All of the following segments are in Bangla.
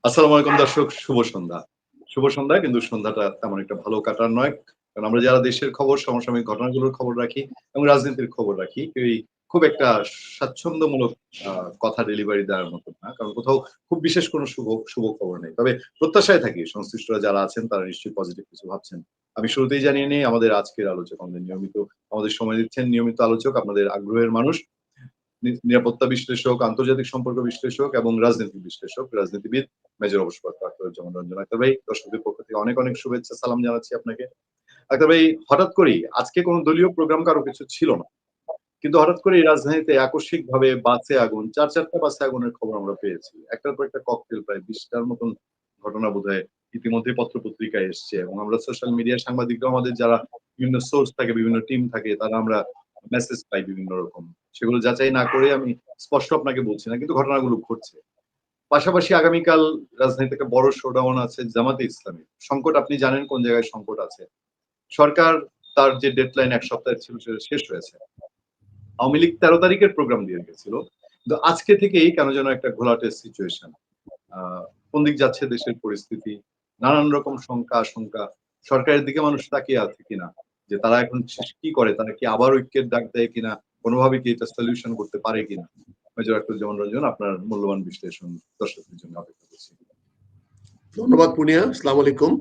আসসালামু আলাইকুম দর্শক, শুভ সন্ধ্যা। শুভ সন্ধ্যা, কিন্তু সন্ধ্যাটা তেমন একটা ভালো কাটার নয়। কারণ আমরা যারা দেশের খবর, সমসাময়িক ঘটনাগুলোর খবর রাখি এবং রাজনীতির খবর রাখি, কেউই খুব একটা স্বাচ্ছন্দ্যমূলক আ কথা ডেলিভারি দেওয়ার মতো না। কারণ কোথাও খুব বিশেষ কোনো শুভ শুভ খবর নেই। তবে প্রত্যাশায় থাকি সংশ্লিষ্টরা যারা আছেন তারা নিশ্চয়ই পজিটিভ কিছু ভাবছেন। আমি শুরুতেই জানিয়ে নেই আমাদের আজকের আলোচক, আমাদের সময় দিচ্ছেন নিয়মিত আলোচক, আপনাদের আগ্রহের মানুষ, নিরাপত্তা বিশ্লেষক, আন্তর্জাতিক সম্পর্ক বিশ্লেষক এবং রাজনৈতিক বিশ্লেষক, রাজনীতিবিদ মেজর অবসরপ্রাপ্ত আখতারুজ্জামান রঞ্জন। আখতার ভাই, দর্শকদের পক্ষ থেকে অনেক অনেক শুভেচ্ছা সালাম জানাচ্ছি আপনাকে। আখতার ভাই, হঠাৎ করেই আজকে কোনো দলীয় প্রোগ্রাম কারো কিছু ছিল না, কিন্তু হঠাৎ করে এই রাজধানীতে আকস্মিকভাবে বাসে আগুন, ৪টা বাসে আগুনের খবর আমরা পেয়েছি। একটার পর একটা ককটেল, প্রায় ২০টার মতন ঘটনা বোধহয় ইতিমধ্যে পত্র-পত্রিকায় এসছে এবং আমরা সোশ্যাল মিডিয়ার সাংবাদিকরাও, আমাদের যারা বিভিন্ন সোর্স থাকে, বিভিন্ন টিম থাকে, তারা আমরা মেসেজ পাই বিভিন্ন রকম। সেগুলো যাচাই না করে আমি স্পষ্ট আপনাকে বলছি না, কিন্তু ঘটনাগুলো ঘটছে। পাশাপাশি আগামীকাল রাজধানীতে একটা বড় শোডাউন আছে জামাতে ইসলামী। সংকট আপনি জানেন কোন জায়গায় সংকট আছে। সরকার তার যে ডেডলাইন ১ সপ্তাহের ছিল সেটা শেষ হয়েছে। আওয়ামী লীগ ১৩ তারিখের প্রোগ্রাম দিয়ে রেখেছিল। কিন্তু আজকে থেকেই কেন যেন একটা ঘোলাটে সিচুয়েশন। আ কোন দিক যাচ্ছে দেশের পরিস্থিতি, নানান রকম শঙ্কা আশঙ্কা। সরকারের দিকে মানুষ তাকিয়ে আছে কিনা? যে তারা এখন কি করে? তারা কি আবার ঐক্যের ডাক দেয় কিনা? কোনভাবে কি এটা সলিউশন করতে পারে কিনা? মেজর আখতারুজ্জামান রঞ্জন, আপনার মূল্যবান বিশ্লেষণ দর্শকদের জন্য অপেক্ষা করছি। ধন্যবাদ পুনিয়া, আসসালামু আলাইকুম।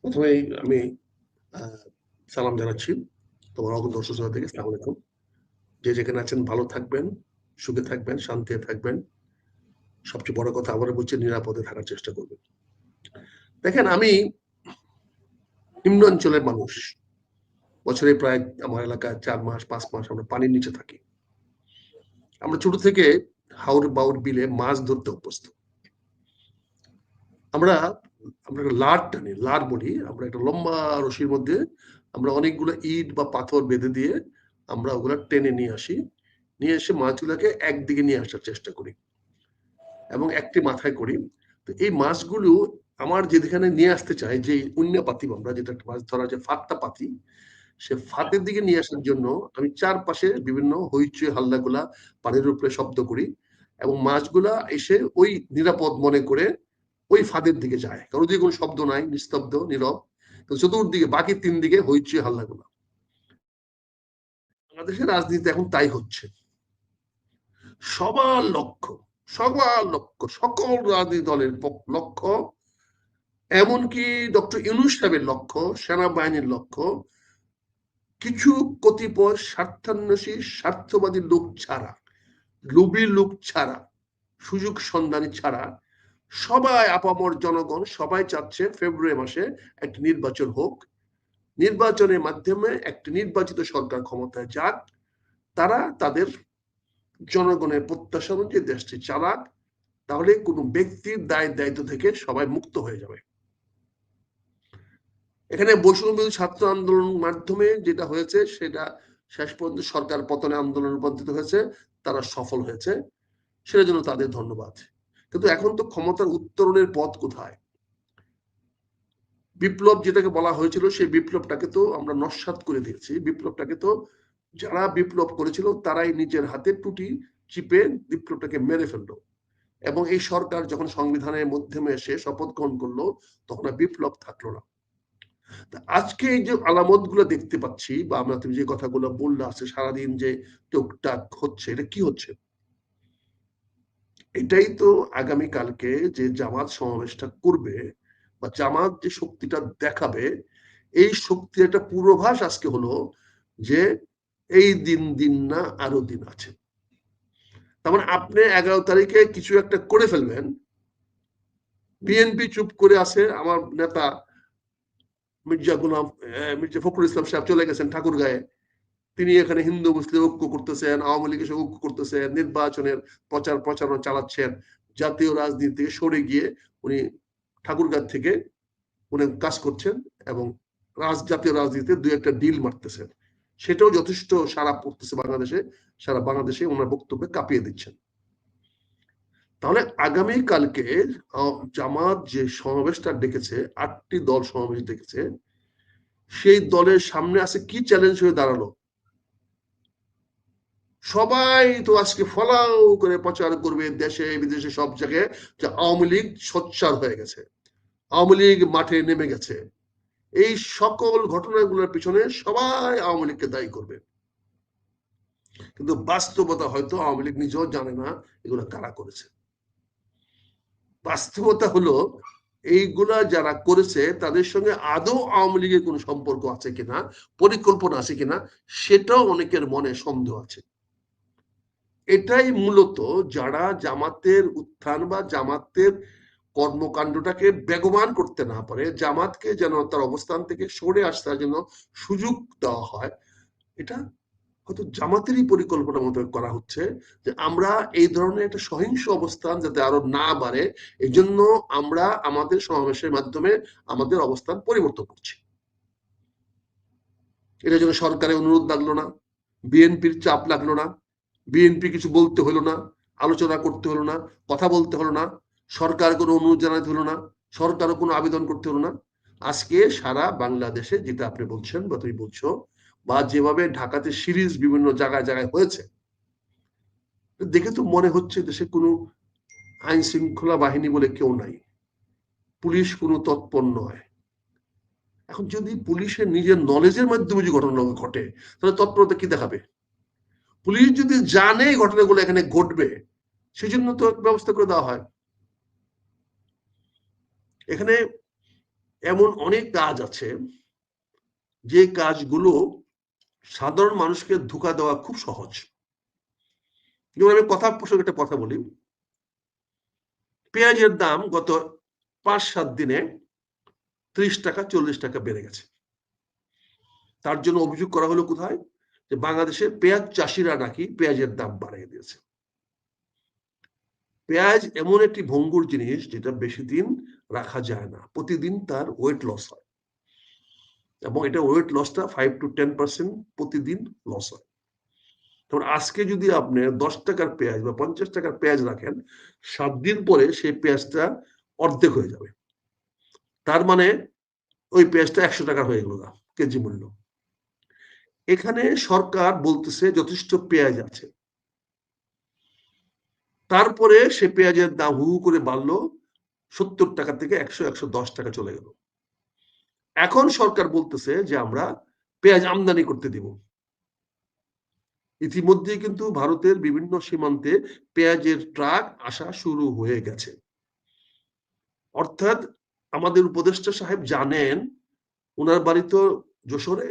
প্রথমেই আমি সালাম জানাচ্ছি তোমার অগণ দর্শক থেকে। আসসালামু আলাইকুম। যে যেখানে আছেন ভালো থাকবেন, সুখে থাকবেন, শান্তিতে থাকবেন। সবচেয়ে বড় কথা আবারও বলছি, নিরাপদে থাকার চেষ্টা করবেন। দেখেন, আমি নিম্নাঞ্চলের মানুষ। বছরে প্রায় আমার এলাকায় 4 মাস 5 মাস আমরা পানির নিচে থাকি। আমরা ছোট থেকে হাওর বাউর বিলে মাছ ধরতে অভ্যস্ত। আমরা একটা লাট টানি, লাট বলি আমরা, একটা লম্বা রশির মধ্যে আমরা অনেকগুলো ইট বা পাথর বেঁধে দিয়ে আমরা ওগুলা টেনে নিয়ে আসি, নিয়ে এসে মাছগুলোকে একদিকে নিয়ে আসার চেষ্টা করি এবং একটি মাথায় করি। তো এই মাছগুলো আমার যেখানে নিয়ে আসতে চাই, যে উন্না পাতি, আমরা যেটা মাছ ধরা যে ফাতটা পাতি, সে ফাতের দিকে নিয়ে আসার জন্য আমি চারপাশে বিভিন্ন হইচই হাল্লাগুলা পানির উপরে শব্দ করি এবং মাছগুলা এসে ওই নিরাপদ মনে করে ওই ফাঁদের দিকে যায়, কারণ ওদিকে কোনো শব্দ নাই, নিস্তব্ধ নীরব। তো চতুর্দিকে বাকি 3 দিকে হইচই হাল্লাগুলা। বাংলাদেশের রাজনীতি এখন তাই হচ্ছে। সবার লক্ষ্য, সকল রাজনীতি দলের লক্ষ্য, এমনকি ডক্টর ইউনূস সাহেবের লক্ষ্য, সেনাবাহিনীর লক্ষ্য, কিছু কতিপয় স্বার্থান্বেষী স্বার্থবাদী লোক ছাড়া, লোভী লোক ছাড়া, সুযোগ সন্ধানী ছাড়া সবাই, আপামর জনগণ সবাই চাচ্ছে ফেব্রুয়ারি মাসে একটি নির্বাচন হোক, নির্বাচনের মাধ্যমে একটি নির্বাচিত সরকার ক্ষমতায় যাক, তারা তাদের জনগণের প্রত্যাশা অনুযায়ী দেশটি চালাক, তাহলে কোনো ব্যক্তির দায় দায়িত্ব থেকে সবাই মুক্ত হয়ে যাবে। এখানে বৈষম্য ছাত্র আন্দোলনের মাধ্যমে যেটা হয়েছে সেটা শেষ পর্যন্ত সরকার পতনে আন্দোলন রূপান্তরিত হয়েছে, তারা সফল হয়েছে, সেটার জন্য তাদের ধন্যবাদ। কিন্তু এখন তো ক্ষমতার উত্তরণের পথ কোথায়? বিপ্লব যেটাকে বলা হয়েছিল, সেই বিপ্লবটাকে তো আমরা নস্যাৎ করে দিয়েছি। বিপ্লবটাকে তো যারা বিপ্লব করেছিল তারাই নিজের হাতে টুটি চিপে বিপ্লবটাকে মেরে ফেললো। এবং এই সরকার যখন সংবিধানের মাধ্যমে এসে শপথ গ্রহণ করলো, তখন আর বিপ্লব থাকলো না। আজকে এই যে আলামত গুলো দেখতে পাচ্ছি, বা আমরা তুমি যে কথাগুলো বললে আছে সারাদিন যে টুকটাক হচ্ছে, এটা কি হচ্ছে? এটাই তো আগামী কালকে যে জামাত সমাবেশটা করবে বা জামাত যে শক্তিটা দেখাবে, এই শক্তির একটা পূর্বাভাস আজকে হলো যে এই দিন না আরো দিন আছে। তার মানে আপনি 11 তারিখে কিছু একটা করে ফেলবেন। বিএনপি চুপ করে আছে, আমার নেতা মির্জা ফখরুল ইসলাম সাহেব চলে গেছেন ঠাকুরগাঁয়ে, তিনি এখানে হিন্দু মুসলিম ঐক্য করতেছেন, আওয়ামী লীগের সঙ্গে ঐক্য করতেছেন, নির্বাচনের প্রচারণা চালাচ্ছেন, জাতীয় রাজনীতি থেকে সরে গিয়ে উনি ঠাকুরগাঁ থেকে উনি কাজ করছেন এবং জাতীয় রাজনীতিতে 2-1টা ডিল মারতেছেন। সেটাও যথেষ্ট সাড়া পড়তেছে বাংলাদেশে, সারা বাংলাদেশে ওনার বক্তব্যে কাঁপিয়ে দিচ্ছেন। তাহলে আগামী কালকে জামাত যে সমাবেশটা ডেকেছে, 8টি দল সমাবেশ ডেকেছে, সেই দলের সামনে আছে কি চ্যালেঞ্জ হয়ে দাঁড়ালো? সবাই তো আজকে ফলাও করে প্রচার করবে দেশে বিদেশে সব জায়গায় যে আওয়ামী লীগ সোচ্চার হয়ে গেছে, আওয়ামী লীগ মাঠে নেমে গেছে। এই সকল ঘটনাগুলোর পিছনে সবাই আওয়ামী লীগকে দায়ী করবে, কিন্তু বাস্তবতা হয়তো আওয়ামী লীগ নিজেও জানে না এগুলো কারা করেছে। বাস্তবতা হলো এইগুলা যারা করেছে তাদের সঙ্গে আদৌ আওয়ামী লীগের কোনো সম্পর্ক আছে কিনা, পরিকল্পনা আছে কিনা, সেটাও অনেকের মনে সন্দেহ আছে। এটাই মূলত যারা জামাতের উত্থান বা জামাতের কর্মকাণ্ডটাকে বেগবান করতে না পারে, জামাতকে যেন তার অবস্থান থেকে সরে আসার জন্য সুযোগ দেওয়া হয়, এটা হয়তো জামাতেরই পরিকল্পনা মতো করা হচ্ছে যে আমরা এই ধরনের একটা সহিংস অবস্থান যাতে আরো না বাড়ে, এই জন্য আমরা আমাদের সমাবেশের মাধ্যমে আমাদের অবস্থান পরিবর্তন করছি। এটার জন্য সরকারের অনুরোধ লাগলো না, বিএনপির চাপ লাগলো না, বিএনপি কিছু বলতে হলো না, আলোচনা করতে হলো না, কথা বলতে হলো না, সরকার কোনো অনুরোধ জানাতে হলো না, সরকারও কোনো আবেদন করতে হলো না। আজকে সারা বাংলাদেশে যেটা আপনি বলছেন বা তুমি বলছো, বা যেভাবে ঢাকাতে সিরিজ বিভিন্ন জায়গায় জায়গায় হয়েছে, দেখে তো মনে হচ্ছে দেশে কোনো আইন শৃঙ্খলা বাহিনী বলে কেউ নাই, পুলিশ কোনো তৎপর নয়। এখন যদি পুলিশের নিজের নলেজের মাধ্যমে যে ঘটনা ঘটে, তাহলে তৎপরতা কি দেখাবে? পুলিশ যদি জানে ঘটনাগুলো এখানে ঘটবে, সেজন্য তো ব্যবস্থা করে দেওয়া হয়। এখানে এমন অনেক কাজ আছে যে কাজগুলো সাধারণ মানুষকে ধোঁকা দেওয়া খুব সহজ। যেমন আমি কথা প্রসঙ্গে একটা কথা বলি, পেঁয়াজের দাম গত 5-7 দিনে 30 টাকা 40 টাকা বেড়ে গেছে। তার জন্য অভিযোগ করা হলো কোথায়, যে বাংলাদেশের পেঁয়াজ চাষিরা নাকি পেঁয়াজের দাম বাড়িয়ে দিয়েছে। পেঁয়াজ এমন একটি ভঙ্গুর জিনিস যেটা বেশি দিন রাখা যায় না, প্রতিদিন তার ওয়েট লস হয়, এবং এটা ওয়েট লসটা 5 to 10% প্রতিদিন লস হয়। তখন আজকে যদি আপনি 10 টাকার পেঁয়াজ বা 50 টাকার পেঁয়াজ রাখেন, 7 দিন পরে সেই পেঁয়াজটা অর্ধেক হয়ে যাবে। তার মানে ওই পেঁয়াজটা 100 টাকা হয়ে গেল কেজি মূল্য। এখানে সরকার বলতেছে যথেষ্ট পেঁয়াজ আছে, তারপরে সে পেঁয়াজের দাম হু হু করে বাড়লো, 70 টাকা থেকে 100-110 টাকা চলে গেল। এখন সরকার বলতেছে যে আমরা পেঁয়াজ আমদানি করতে দিব। ইতিমধ্যে কিন্তু ভারতের বিভিন্ন সীমান্তে পেঁয়াজের ট্রাক আসা শুরু হয়ে গেছে। অর্থাৎ আমাদের উপদেষ্টা সাহেব জানেন, ওনার বাড়ি তো যশোরে,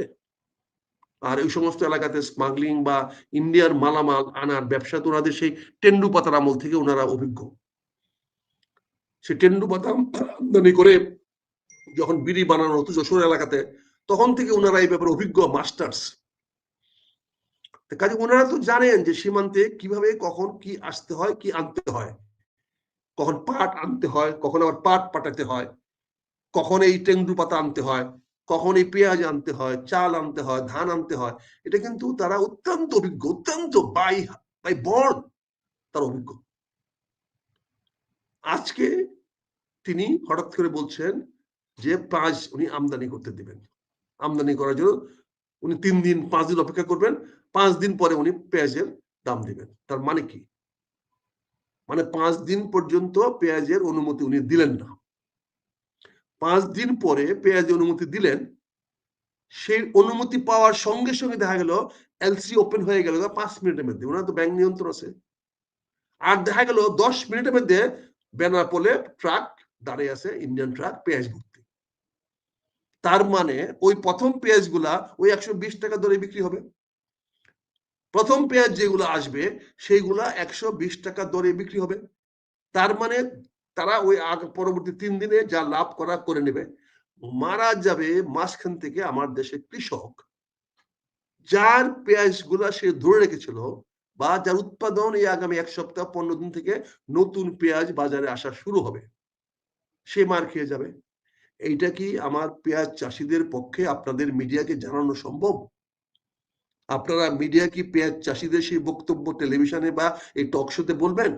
আর এই সমস্ত এলাকাতে স্মাগলিং বা ইন্ডিয়ার মালামাল আনার ব্যবসা তো ওনাদের সেই টেন্ডু পাতার আমল থেকে ওনারা অভিজ্ঞ। সে টেন্ডু পাতা আমদানি করে যখন বিড়ি বানানো হতো যশোর এলাকাতে, তখন থেকে ওনারা এই ব্যাপারে অভিজ্ঞ মাস্টার্স। কাজে ওনারা তো জানেন যে সীমান্তে কিভাবে কখন কি আসতে হয়, কি আনতে হয়, কখন পাট আনতে হয়, কখন আবার পাট পাঠাতে হয়, কখন এই টেন্ডু পাতা আনতে হয়, কখন এই পেঁয়াজ আনতে হয়, চাল আনতে হয়, ধান আনতে হয়। এটা কিন্তু তারা অত্যন্ত অভিজ্ঞ, অত্যন্ত বাই বাই বর্ন তার অভিজ্ঞ। আজকে তিনি হঠাৎ করে বলছেন যে পেঁয়াজ উনি আমদানি করতে দিবেন। আমদানি করার জন্য উনি 3 দিন 5 দিন অপেক্ষা করবেন, 5 দিন পরে উনি পেঁয়াজের দাম দিবেন। তার মানে কি? মানে 5 দিন পর্যন্ত পেঁয়াজের অনুমতি উনি দিলেন না। 5 দিন পরে পেঁয়াজের অনুমতি দিলেন, সেই অনুমতি পাওয়ার সঙ্গে সঙ্গে দেখা গেল এলসি ওপেন হয়ে গেল 5 মিনিটের মধ্যে। ওনার তো ব্যাংক নিয়ন্ত্রণ আছে। আর দেখা গেল 10 মিনিটের মধ্যে বেনাপোলে ট্রাক দাঁড়িয়ে আছে, ইন্ডিয়ান ট্রাক পেঁয়াজ ভর্তি। তার মানে ওই প্রথম পেঁয়াজগুলা ওই 120 টাকা দরে বিক্রি হবে। প্রথম পেঁয়াজ যেগুলো আসবে সেইগুলা 120 টাকা দরে বিক্রি হবে। তার মানে তারা ওই পরবর্তী 3 দিনে যা লাভ করা করে নেবে। মারা যাবে মাঝখান থেকে আমার দেশের কৃষক, যার পেঁয়াজ গুলা সে ধরে রেখেছিল বা যার উৎপাদন এই আগামী 1 সপ্তাহ 15 দিন থেকে নতুন পেঁয়াজ বাজারে আসা শুরু হবে, সে মার খেয়ে যাবে। এইটা কি আমার পেঁয়াজ চাষিদের পক্ষে আপনাদের মিডিয়াকে জানানো সম্ভব? আপনারা মিডিয়া কি পেঁয়াজ চাষিদের সেই বক্তব্য টেলিভিশনে বা এই টক শোতে বলবেন?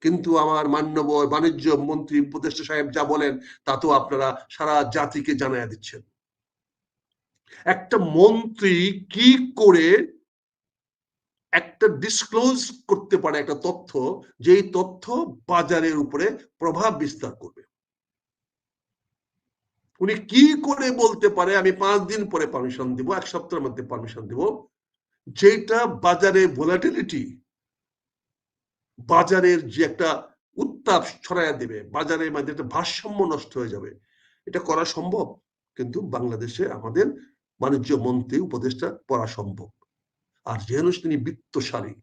কিন্তু আমার মান্যবর বাণিজ্য মন্ত্রী উপদেষ্টা সাহেব যা বলেন তা তো আপনারা সারা জাতিকে জানাইয়া দিচ্ছেন। একটা মন্ত্রী কি করে একটা ডিসক্লোজ করতে পারে একটা তথ্য, যেই তথ্য বাজারের উপরে প্রভাব বিস্তার করবে। উনি কি করে বলতে পারে আমি 5 দিন পরে পারমিশন দিব, 1 সপ্তাহের মধ্যে পারমিশন দিব, যেটা বাজারে ভোলাটিলিটি, বাজারের যে একটা উত্তাপ ছড়াইয়া দেবে, বাজারের মধ্যে একটা ভারসাম্য নষ্ট হয়ে যাবে। এটা করা সম্ভব, কিন্তু বাংলাদেশে আমাদের বাণিজ্য মন্ত্রী উপদেষ্টা করা সম্ভব। আর যেহেতু তিনি বিত্তশালী,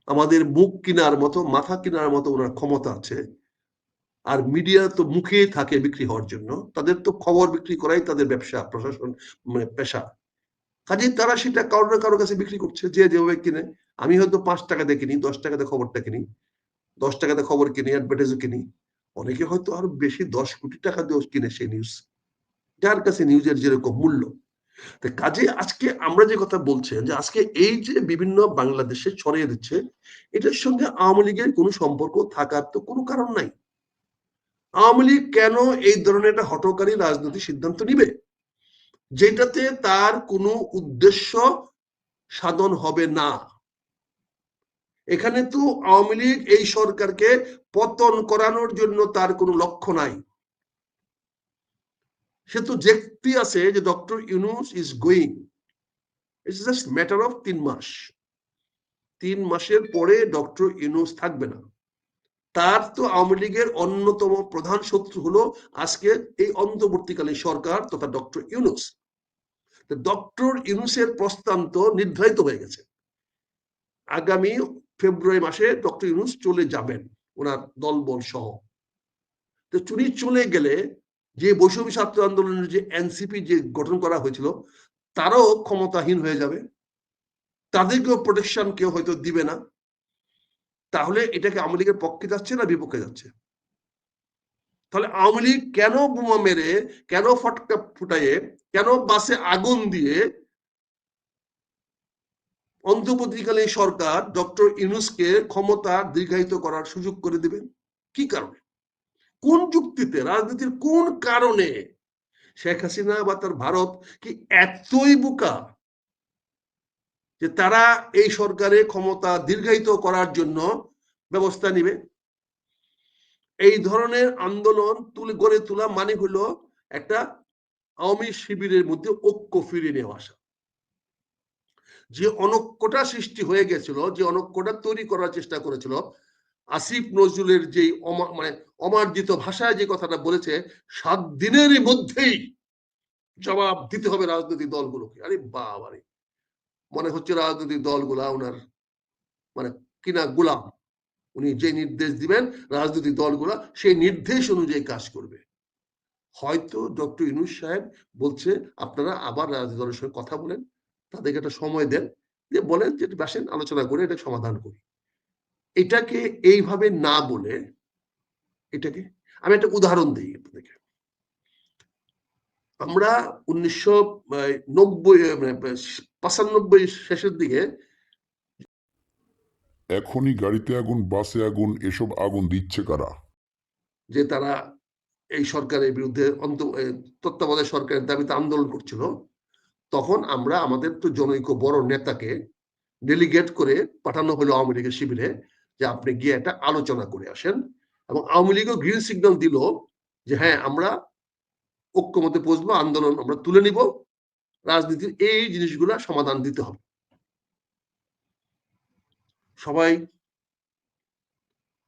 আমাদের মুখ কেনার মতো, মাথা কেনার মতো ওনার ক্ষমতা আছে, আর মিডিয়া তো মুখে থাকে বিক্রি হওয়ার জন্য, তাদের তো খবর বিক্রি করাই তাদের ব্যবসা, প্রশাসন, মানে পেশা। কাজে তারা সেটা কারো না কারো কাছে বিক্রি করছে, যে যেভাবে কিনে। আমি হয়তো 5 টাকা দিয়ে কিনি, 10 টাকাতে খবরটা কিনি, 10 টাকাতে খবর কিনি, অ্যাডভার্টাইজও কিনি। অনেকে হয়তো আরো বেশি 10 কোটি টাকা দিয়ে কিনে সেই নিউজ, যার কাছে নিউজের যেরকম মূল্য। কাজে আজকে আমরা যে কথা বলছেন, যে আজকে এই যে বিভিন্ন বাংলাদেশে ছড়িয়ে দিচ্ছে, এটার সঙ্গে আওয়ামী লীগের কোনো সম্পর্ক থাকার তো কোনো কারণ নাই। আওয়ামী লীগ কেন এই ধরনের একটা হঠকারী রাজনৈতিক সিদ্ধান্ত নিবে, যেটাতে তার কোনো উদ্দেশ্য সাধন হবে না? এখানে তো আওয়ামী লীগ এই সরকারকে পতন করানোর জন্য তার কোনো লক্ষ্য নাই। সে তো দেখতে আছে যে doctor Yunus is going, it's just matter of 3 মাস। 3 মাসের পরে ডক্টর ইউনূস থাকবে না। তার তো আওয়ামী লীগের অন্যতম প্রধান শত্রু হলো আজকে এই অন্তর্বর্তীকালীন সরকার তথা ডক্টর ইউনূস। ডক্টর ইউনূসের প্রস্থান তো নির্ধারিত হয়ে গেছে। আগামী ফেব্রুয়ারি মাসে ডক্টর ইউনূস চলে যাবেন ওনার দলবল সহ। তো চুরি চলে গেলে যে বৈষম্য ছাত্র আন্দোলনের যে এনসিপি যে গঠন করা হয়েছিল, তারাও ক্ষমতাহীন হয়ে যাবে, তাদেরকেও প্রোটেকশন কেউ হয়তো দিবে না। তাহলে এটাকে আওয়ামী লীগের পক্ষে যাচ্ছে না বিপক্ষে যাচ্ছে? তাহলে আওয়ামী লীগ কেন বোমা মেরে, কেন ফটকা ফুটাইয়ে, কেন বাসে আগুন দিয়ে অন্তর্বর্তীকালীন সরকার ডক্টর ইউনূসকে ক্ষমতা দীর্ঘায়িত করার সুযোগ করে দিবেন? কি কারণে, কোন যুক্তিতে, রাজনীতির কোন কারণে? শেখ হাসিনা বা তার ভারত কি এতই বোকা যে তারা এই সরকারের ক্ষমতা দীর্ঘায়িত করার জন্য ব্যবস্থা নিবে? এই ধরনের আন্দোলন গড়ে তোলা মানে হলো একটা আওয়ামী শিবিরের মধ্যে ঐক্য ফিরিয়ে নিয়ে আসা। যে অনৈক্যটা সৃষ্টি হয়ে গেছিল, যে অনৈক্যটা তৈরি করার চেষ্টা করেছিল, আসিফ নজরুলের যে মানে অমার্জিত ভাষায় যে কথাটা বলেছে, 7 দিনের মধ্যেই জবাব দিতে হবে রাজনৈতিক দলগুলোকে। আরে বাবারে, মনে হচ্ছে রাজনৈতিক দলগুলা ওনার মানে কিনা গোলাম। উনি যে নির্দেশ দিবেন রাজনৈতিক দলগুলা সেই নির্দেশ অনুযায়ী কাজ করবে। হয়তো ডক্টর ইউনূস সাহেব বলছে আপনারা আবার রাজনৈতিক দলের সঙ্গে কথা বলেন, তাদেরকে একটা সময় দেন, যে বলেন যে আসেন আলোচনা করে এটা সমাধান করি। এটাকে এইভাবে না বলে, এটাকে আমি একটা উদাহরণ দিই আপনাদেরকে। আমরা 1995 শেষের দিকে এখনই গাড়িতে আগুন, বাসে আগুন, এসব আগুন দিচ্ছে কারা? যে তারা এই সরকারের বিরুদ্ধে তত্ত্বাবধায়ক সরকারের দাবিতে আন্দোলন করছিল, তখন আমরা আমাদের তো জনৈক বড় নেতাকে ডেলিগেট করে পাঠানো হলো আওয়ামী লীগের শিবিরে, যে আপনি গিয়ে একটা আলোচনা করে আসেন। এবং আওয়ামী লীগও গ্রিন সিগন্যাল দিল যে হ্যাঁ আমরা ঐক্যমতে পৌঁছবো, আন্দোলন আমরা তুলে নিব, রাজনীতির এই জিনিসগুলা সমাধান দিতে হবে। সবাই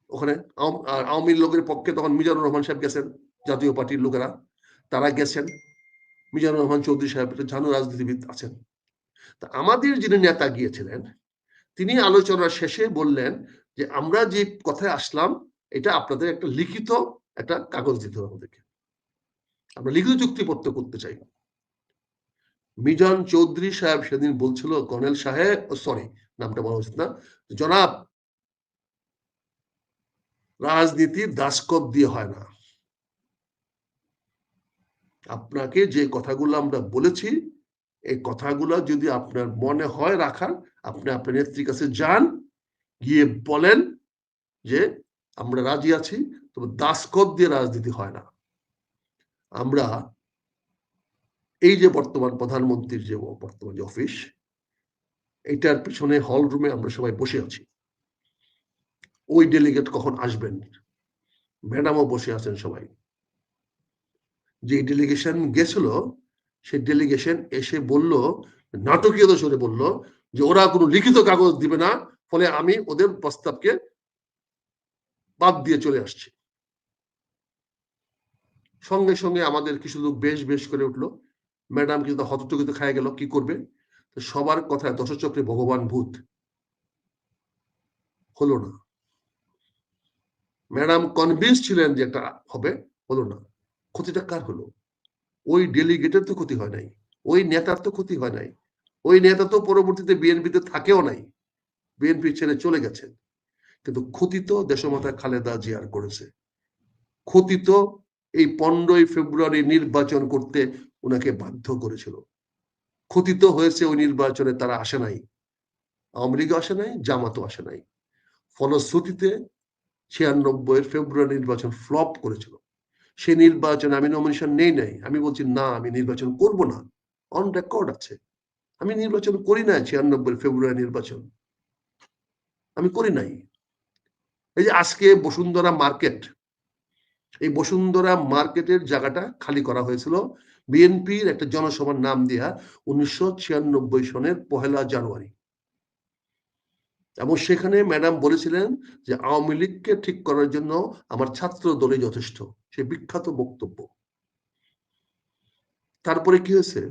ওখানে আওয়ামী লীগের পক্ষে তখন মিজানুর রহমান সাহেব গেছেন, জাতীয় পার্টির লোকেরা তারা গেছেন, মিজানুর রহমান চৌধুরী সাহেব জানু রাজনীতিবিদ আছেন। তা আমাদের যিনি নেতা গিয়েছিলেন, তিনি আলোচনার শেষে বললেন যে আমরা যে কথায় আসলাম এটা আপনাদের একটা লিখিত একটা কাগজ দিতে হবে আমাদেরকে, আমরা লিখিত চুক্তিপত্র করতে চাই। মিজান চৌধুরী সাহেব সেদিন বলছিল, কর্নেল সাহেব, সরি নামটা বলা উচিত না, জনাব রাজনীতির দাসকপ দিয়ে হয় না। আপনাকে যে কথাগুলো আমরা বলেছি, এই কথাগুলো যদি আপনার মনে হয় রাখার, আপনি আপনার নেত্রীর কাছে যান, গিয়ে বলেন যে আমরা রাজি আছি, তবে দাসকপ দিয়ে রাজনীতি হয় না। আমরা এই যে বর্তমান প্রধানমন্ত্রীর যে বর্তমান যে অফিস, এটার পিছনে হল রুমে আমরা সবাই বসে আছি। ওই ডেলিগেট কখন আসবেন, ম্যাডামও বসে আছেন সবাই। যে ডেলিগেশন গেছিল সেই ডেলিগেশন এসে বলল, নাটকীয় সুরে বলল যে ওরা কোনো লিখিত কাগজ দিবে না, ফলে আমি ওদের প্রস্তাবকে বাদ দিয়ে চলে আসছি। সঙ্গে সঙ্গে আমাদের কিছু লোক বেশ বেশ করে উঠলো। ম্যাডাম কিন্তু হতচকিত খায় গেল, কি করবে? সবার কথায় দশচক্রে ভগবান ভূত, হলো না। ম্যাডাম কনভিন্স ছিলেন যে এটা হবে, হলো না। ক্ষতিটা কার হলো? ওই ডেলিগেটের তো ক্ষতি হয় নাই, ওই নেতার তো ক্ষতি হয় নাই, ওই নেতা তো পরবর্তীতে বিএনপিতে থাকেও নাই, বিএনপি ছেড়ে চলে গেছেন। কিন্তু ক্ষতি তো দেশমাতা খালেদা জিয়ার করেছে। ক্ষতি তো এই 15ই ফেব্রুয়ারি নির্বাচন করতে ওনাকে বাধ্য করেছিল। ক্ষতি তো হয়েছে ওই নির্বাচনে তারা আসে নাই, আওয়ামী লীগও আসে নাই, জামাতও আসে নাই। ফলশ্রুতিতে 96 ফেব্রুয়ারি নির্বাচন ফ্লপ করেছিল। সেই নির্বাচনে আমি নমিনেশন নেই নাই, আমি বলছি না আমি নির্বাচন করব না, অন রেকর্ড আছে। আমি নির্বাচন করি নাই 96 ফেব্রুয়ারি নির্বাচন, আমি করি নাই। এই যে আজকে বসুন্ধরা মার্কেট, এই বসুন্ধরা মার্কেটের জায়গাটা খালি করা হয়েছিল বিএনপির একটা জনসভার নাম দিয়া 1996 সনের 1 জানুয়ারি। এবং সেখানে ম্যাডাম বলেছিলেন যে আওয়ামী লীগকে ঠিক করার জন্য আমার ছাত্র দলই যথেষ্ট, সে বিখ্যাত বক্তব্য। তারপরে কি হয়েছে?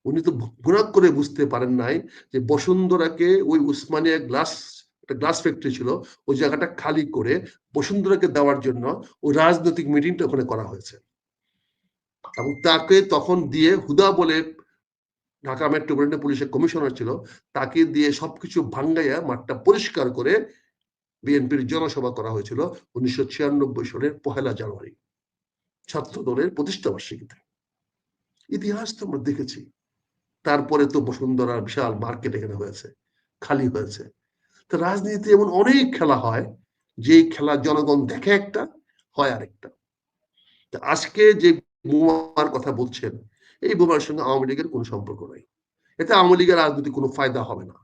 উনি তো গুণাক করে বুঝতে পারেন নাই যে বসুন্ধরাকে ওই উসমানিয়া একটা গ্লাস ফ্যাক্টরি ছিল, ওই জায়গাটা খালি করে বসুন্ধরাকে দেওয়ার জন্য ওই রাজনৈতিক মিটিংটা ওখানে করা হয়েছে। এবং তাকে তখন দিয়ে হুদা বলে ঢাকা মেট্রোপলিটন পুলিশের কমিশনার ছিল, তাকে দিয়ে সবকিছু ভাঙ্গাইয়া মাঠটা পরিষ্কার করে বিএনপির জনসভা করা হয়েছিল 1996 সালের 1 জানুয়ারি, ছাত্র দলের প্রতিষ্ঠা বার্ষিকীতে। ইতিহাস তো আমরা দেখেছি। তারপরে তো বসুন্ধরার বিশাল মার্কেট এখানে হয়েছে, খালি হয়েছে। তো রাজনীতি এমন অনেক খেলা হয়, যে খেলা জনগণ দেখে একটা, হয় আরেকটা। আজকে যে বোমার কথা বলছেন, এই বোমার সঙ্গে আওয়ামী লীগের কোনো সম্পর্ক নাই। এতে আওয়ামী লীগের রাজনীতি কোনো ফায়দা হবে না।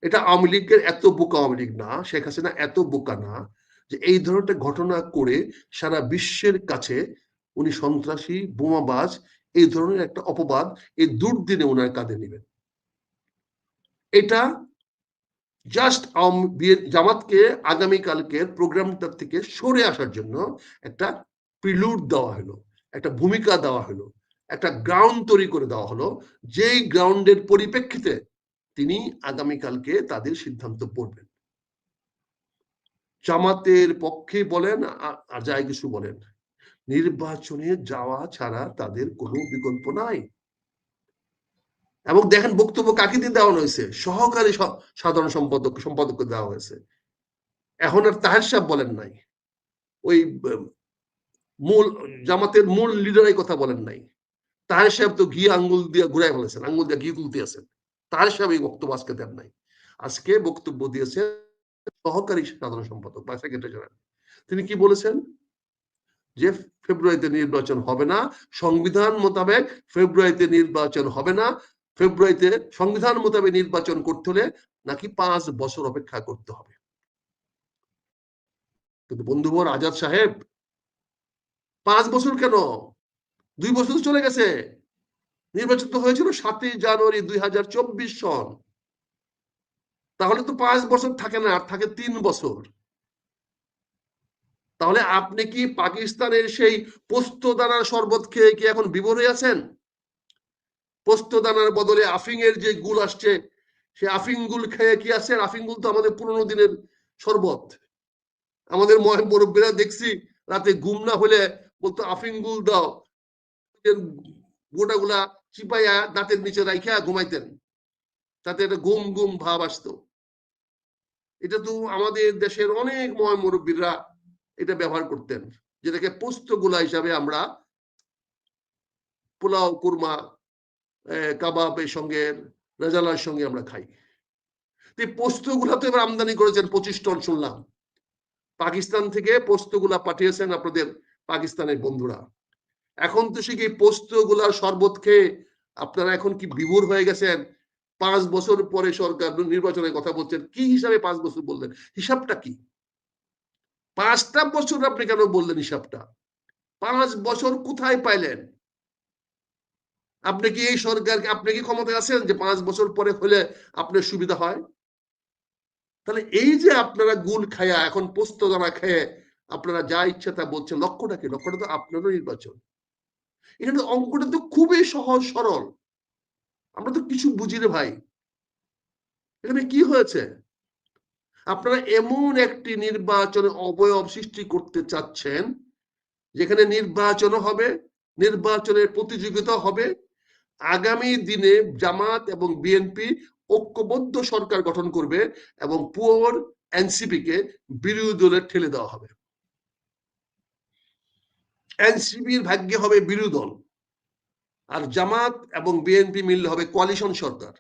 এটা আওয়ামী লীগের এত বোকা আওয়ামী লীগ না, শেখ হাসিনা এত বোকা না যে এই ধরনের ঘটনা করে সারা বিশ্বের কাছে উনি সন্ত্রাসী, বোমাবাজ, এই ধরনের একটা অপবাদ এই দুর্দিনে ওনার কাঁধে নেবেন। এটা জাস্ট জামাতকে আগামীকালকের প্রোগ্রামটার থেকে সরে আসার জন্য একটা প্রিলুড দেওয়া হলো, একটা ভূমিকা দেওয়া হলো, একটা গ্রাউন্ড তৈরি করে দেওয়া হলো, যেই গ্রাউন্ডের পরিপ্রেক্ষিতে তিনি আগামীকালকে তাদের সিদ্ধান্ত পড়বেন। জামাতের পক্ষে বলেন আর যাই কিছু বলেন, নির্বাচনে যাওয়া ছাড়া তাদের কোনো বিকল্প নাই। এবং দেখেন বক্তব্য কাকে দিয়ে দেওয়া হয়েছে? সহকারী সাধারণ সম্পাদককে দেওয়া হয়েছে। এখন আর তাহের সাহেব বলেন নাই, ওই মূল জামাতের মূল লিডারের কথা বলেন নাই। তাহের সাহেব তো ঘি আঙ্গুল দিয়ে ঘুরাই ফেলেছেন, আঙ্গুল দিয়ে ঘি তুলতে আছেন। তাহের সাহেব এই বক্তব্য আজকে দেন নাই। আজকে বক্তব্য দিয়েছে সহকারী সাধারণ সম্পাদক বা সেক্রেটারি জেনারেল। তিনি কি বলেছেন? যে ফেব্রুয়ারিতে নির্বাচন হবে না, সংবিধান মোতাবেক ফেব্রুয়ারিতে নির্বাচন হবে না, ফেব্রুয়ারিতে সংবিধান মোতাবেক নির্বাচন করতে হলে নাকি 5 বছর অপেক্ষা করতে হবে। কিন্তু বন্ধুবর আজাদ সাহেব, 5 বছর কেন, 2 বছর চলে গেছে। নির্বাচন তো হয়েছিল 7 জানুয়ারি 2024 সন। তাহলে তো 5 বছর থাকে না, আর থাকে 3 বছর। তাহলে আপনি কি পাকিস্তানের সেই পোস্তদানার শরবত খেয়ে কি এখন বিভোর হয়ে আছেন? পোস্তদানার বদলে আফিংয়ের যে গুল আসছে, সে আফিং গুল খেয়ে কি আছেন? আফিং গুল তো আমাদের পুরোনো দিনের শরবত। আমাদের মুরব্বীরা দেখছি রাতে ঘুম না হলে বলতো আফিং গুল দাও, গোটাগুলা চিপাইয়া দাঁতের নিচে রাইখা ঘুমাইতেন, তাতে একটা গুম গুম ভাব আসতো। এটা তো আমাদের দেশের অনেক মুরব্বীরা এটা ব্যবহার করতেন, যেটাকে পোস্ত গুলা হিসাবে আমরা পোলাও, কুরমা, কাবাবের সঙ্গে, রেজালার সঙ্গে আমরা খাই। পোস্ত গুলা তো এবার আমদানি করেছেন 25 টন শুনলাম। পাকিস্তান থেকে পোস্ত গুলা পাঠিয়েছেন আপনাদের পাকিস্তানের বন্ধুরা। এখন তো সে কি পোস্ত গুলার শরবত খেয়ে আপনারা এখন কি বিভোর হয়ে গেছেন 5 বছর পরে সরকার নির্বাচনের কথা বলছেন, কি হিসাবে 5 বছর বললেন? হিসাবটা কি? 5টা বছর আপনি কেন বললেন হিসাবটা? 5 বছর কোথায় পাইলেন? আপনি কি এই সরকারকে, আপনি কি ক্ষমতায় আছেন যে 5 বছর পরে হলে আপনার সুবিধা হয়? তাহলে এই যে আপনারা গুল খায়া এখন পোস্ত দানা খেয়ে আপনারা যা ইচ্ছা তা বলছেন, লক্ষ্যটা কি? লক্ষ্যটা তো আপনারও নির্বাচন। এখানে অঙ্কটা তো খুবই সহজ সরল। আমরা তো কিছু বুঝি রে ভাই। এখানে কি হয়েছে? আপনারা এমন একটি নির্বাচনে অবয়ব সৃষ্টি করতে চাচ্ছেন যেখানে নির্বাচন হবে, নির্বাচনের প্রতিযোগিতা হবে, আগামী দিনে জামাত এবং বিএনপি ঐক্যবদ্ধ সরকার গঠন করবে এবং পুওর এনসিপি কে বিরোধী দলে ঠেলে দেওয়া হবে। এনসিপির ভাগ্যে হবে বিরোধী দল, আর জামাত এবং বিএনপি মিললে হবে কোয়ালিশন সরকার।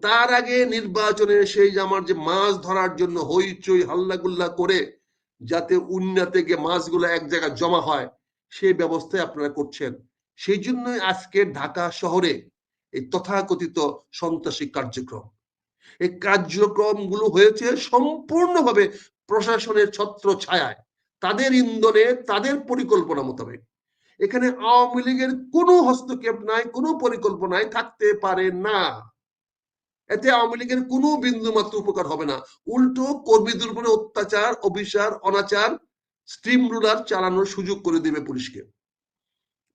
তার আগে নির্বাচনে সেই জামার যে মাছ ধরার জন্য হইচই হাল্লাগুল্লা করে যাতে উন্নতে গিয়ে মাছগুলো এক জায়গায় জমা হয়, সেই ব্যবস্থায় আপনারা করছেন। সেই জন্যই আজকে ঢাকা শহরে এই তথাকথিত সন্ত্রাসী কার্যক্রম, এই কার্যক্রমগুলো হয়েছে সম্পূর্ণভাবে প্রশাসনের ছত্র ছায়ায়, তাদের ইন্ধনে, তাদের পরিকল্পনা মোতাবেক। এখানে আওয়ামী লীগের কোনো হস্তক্ষেপ নাই, কোনো পরিকল্পনায় থাকতে পারে না। এতে আওয়ামী লীগের কোনো বিন্দু মাত্র উপকার হবে না, উল্টো কর্মীদের উপরে অত্যাচার, অবিচার, অনাচার, স্টিম রুলার চালানোর সুযোগ করে দেবে পুলিশকে।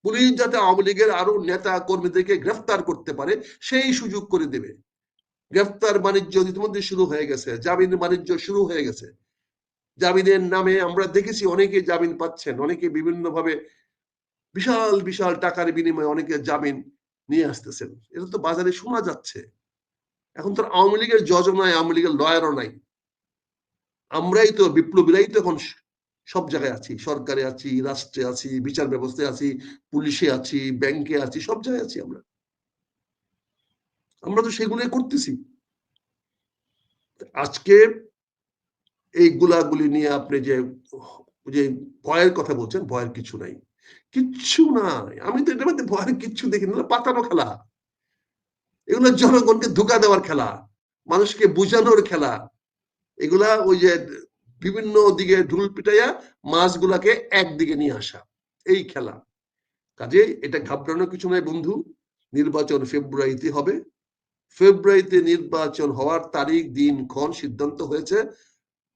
পুলিশ যাতে আওয়ামী লীগের আরো নেতা কর্মীদেরকে গ্রেফতার করতে পারে সেই সুযোগ করে দেবে। গ্রেফতার বাণিজ্য ইতিমধ্যে শুরু হয়ে গেছে, জামিন বাণিজ্য শুরু হয়ে গেছে। জামিনের নামে আমরা দেখেছি অনেকে জামিন পাচ্ছেন, অনেকে বিভিন্ন ভাবে বিশাল বিশাল টাকার বিনিময়ে অনেকে জামিন নিয়ে আসতেছেন। এটা তো বাজারে শোনা যাচ্ছে। এখন তো আওয়ামী লীগের জজও নাই, আওয়ামী লীগের লয়ারও নাই। আমরাই তো বিপ্লবীরাই তো এখন সব জায়গায় আছি, সরকারে আছি, রাষ্ট্রে আছি, বিচার ব্যবস্থায় আছি, পুলিশে আছি, ব্যাংকে আছি, সব জায়গায় আছি। আমরা তো সেগুলোই করতেছি। আজকে এই গুলাগুলি নিয়ে আপনি যে যে ভয়ের কথা বলছেন, ভয়ের কিছু নাই, কিচ্ছু নাই। আমি তো এটার মধ্যে ভয়ের কিচ্ছু দেখি না। পাতানো খেলা, এগুলো জনগণকে ধোঁকা দেওয়ার খেলা, মানুষকে বুঝানোর খেলা। এগুলা ওই যে বিভিন্ন দিকে ঢুল পিটাইয়া মাছগুলাকে একদিকে নিয়ে আসা, এই খেলা। কাজে এটা ঘাবড়ানোর কিছু নাই বন্ধু। নির্বাচন ফেব্রুয়ারিতে হবে। ফেব্রুয়ারিতে নির্বাচন হওয়ার তারিখ, দিন, ক্ষণ সিদ্ধান্ত হয়েছে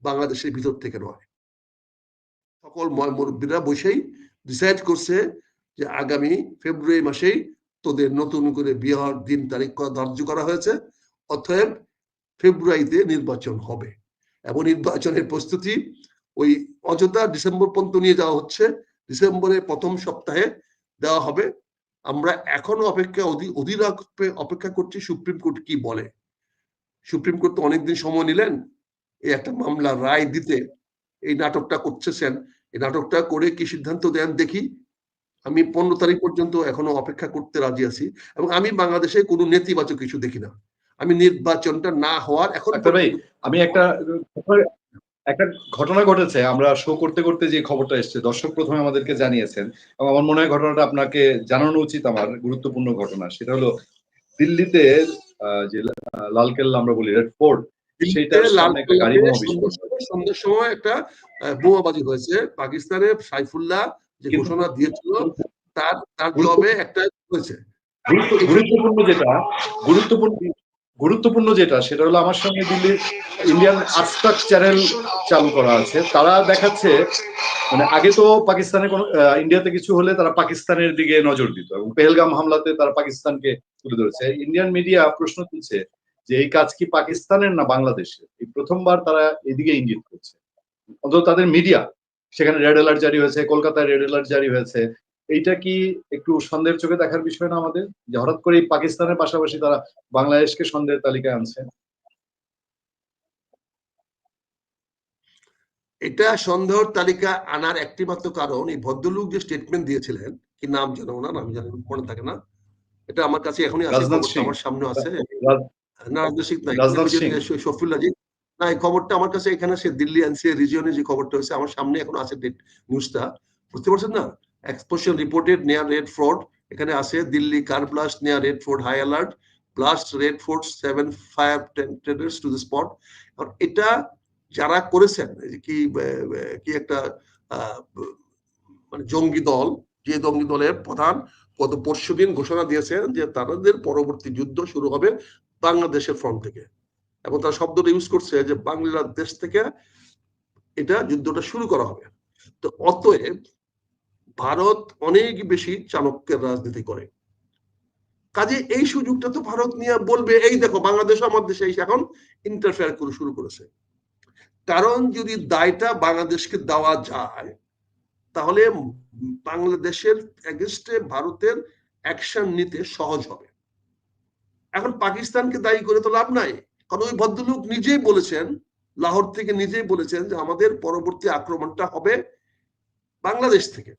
বাংলাদেশের ভিতর থেকে নয়। সকল মুরব্বীরা বসেই ডিসাইড করছে যে আগামী ফেব্রুয়ারি মাসেই তোদের নতুন করে বিয়ার দিন তারিখ ধার্য করা হয়েছে। অতএব ফেব্রুয়ারিতে নির্বাচন হবে এবং নির্বাচনের প্রস্তুতি ওই অযথা ডিসেম্বর পর্যন্ত নিয়ে যাওয়া হচ্ছে। ডিসেম্বরের প্রথম সপ্তাহে দেওয়া হবে। আমরা এখনো অধীর অপেক্ষা করছি সুপ্রিম কোর্ট কি বলে। সুপ্রিম কোর্ট তো অনেকদিন সময় নিলেন এই একটা মামলা রায় দিতে। এই নাটকটা করছেন, এই নাটকটা করে কি সিদ্ধান্ত দেন দেখি। আমি 15 তারিখ পর্যন্ত এখনো অপেক্ষা করতে রাজি আছি এবং আমি বাংলাদেশে কোনো নেতিবাচক কিছু দেখি না। আমি নির্বাচনটা না হওয়ার এখন আমি একটা ঘটনা ঘটেছে, আমরা শো করতে করতে যে খবরটা এসছে, দর্শক প্রথমে আমাদেরকে জানিয়েছেন এবং আমার মনে হয় ঘটনাটা আপনাকে জানানো উচিত। আমার গুরুত্বপূর্ণ ঘটনা, সেটা হলো দিল্লিতে যে লালকেল্লা আমরা বলি, রেড ফোর্ট, সেইটার সামনে একটা গাড়ি বোমা বিস্ফোরণ। সন্ধ্যার সময় একটা বোমাবাজি হয়েছে। পাকিস্তানের সাইফুল্লাহ যে ঘোষণা দিয়েছিল তার জবে একটা হয়েছে। গুরুত্বপূর্ণ যেটা সেটা হলো আমার সঙ্গে দিল্লির ইন্ডিয়ান আজতাক চ্যানেল চালু করা আছে। তারা দেখাচ্ছে মানে আগে তো পাকিস্তানের কোন ইন্ডিয়াতে কিছু হলে তারা পাকিস্তানের দিকে নজর দিত এবং পেহেলগাম হামলাতে তারা পাকিস্তানকে তুলে ধরেছে। ইন্ডিয়ান মিডিয়া প্রশ্ন তুলছে যে এই কাজ কি পাকিস্তানের না বাংলাদেশের। এই প্রথমবার তারা এদিকে ইঙ্গিত করছে, অন্তত তাদের মিডিয়া। সেখানে রেড অ্যালার্ট জারি হয়েছে, কলকাতায় রেড অ্যালার্ট জারি হয়েছে। এইটা কি একটু সন্দেহের চোখে দেখার বিষয় না আমাদের, যে হঠাৎ করে পাকিস্তানের পাশাপাশি তারা বাংলাদেশকে সন্দেহের তালিকায় আনছে? এটা সন্দেহের তালিকা আনার একটি মাত্র কারণ, এই ভদ্রলোক যে স্টেটমেন্ট দিয়েছিলেন, কি নাম জানো না, আমি জানি মনে থাকে না, এটা আমার কাছে এখনই আছে, আমার সামনে আছে। না, রাজনৈতিক নাই, শফিউল্লাহ না, এই খবরটা আমার কাছে এখানে আছে, দিল্লি এনসিআর রিজিয়নে যে খবরটা হয়েছে আমার সামনে এখন আছে নিউজটা, বুঝতে পারছেন না? Explosion reported near Red Fort, এখানে আছে Delhi car blast near Red Fort, high alert, plus Red Fort 7 fire tenders to the spot. কারণ এটা যারা করেছেন কি কি একটা মানে জঙ্গি দল, যে জঙ্গি দলের প্রধান গত পরশুদিন ঘোষণা দিয়েছেন যে তাদের পরবর্তী যুদ্ধ শুরু হবে বাংলাদেশের ফ্রন্ট থেকে, এবং তার শব্দটা ইউজ করছে যে বাংলাদেশ থেকে এটা যুদ্ধটা শুরু করা হবে। তো অতএব ভারত অনেক বেশি চাণক্যের রাজনীতি করে, কাজে এই সুযোগটা তো ভারত নিয়ে বলবে এই দেখো বাংলাদেশ আমার দেশে এখন ইন্টারফেয়ার করে শুরু করেছে। কারণ যদি দায়টা বাংলাদেশকে দেওয়া যায় তাহলে বাংলাদেশের এগেইনস্টে ভারতের অ্যাকশন নিতে সহজ হবে। এখন পাকিস্তানকে দায়ী করে তো লাভ নাই, কারণ ওই ভদ্রলোক নিজেই বলেছেন, লাহোর থেকে নিজেই বলেছেন যে আমাদের পরবর্তী আক্রমণটা হবে বাংলাদেশ থেকে,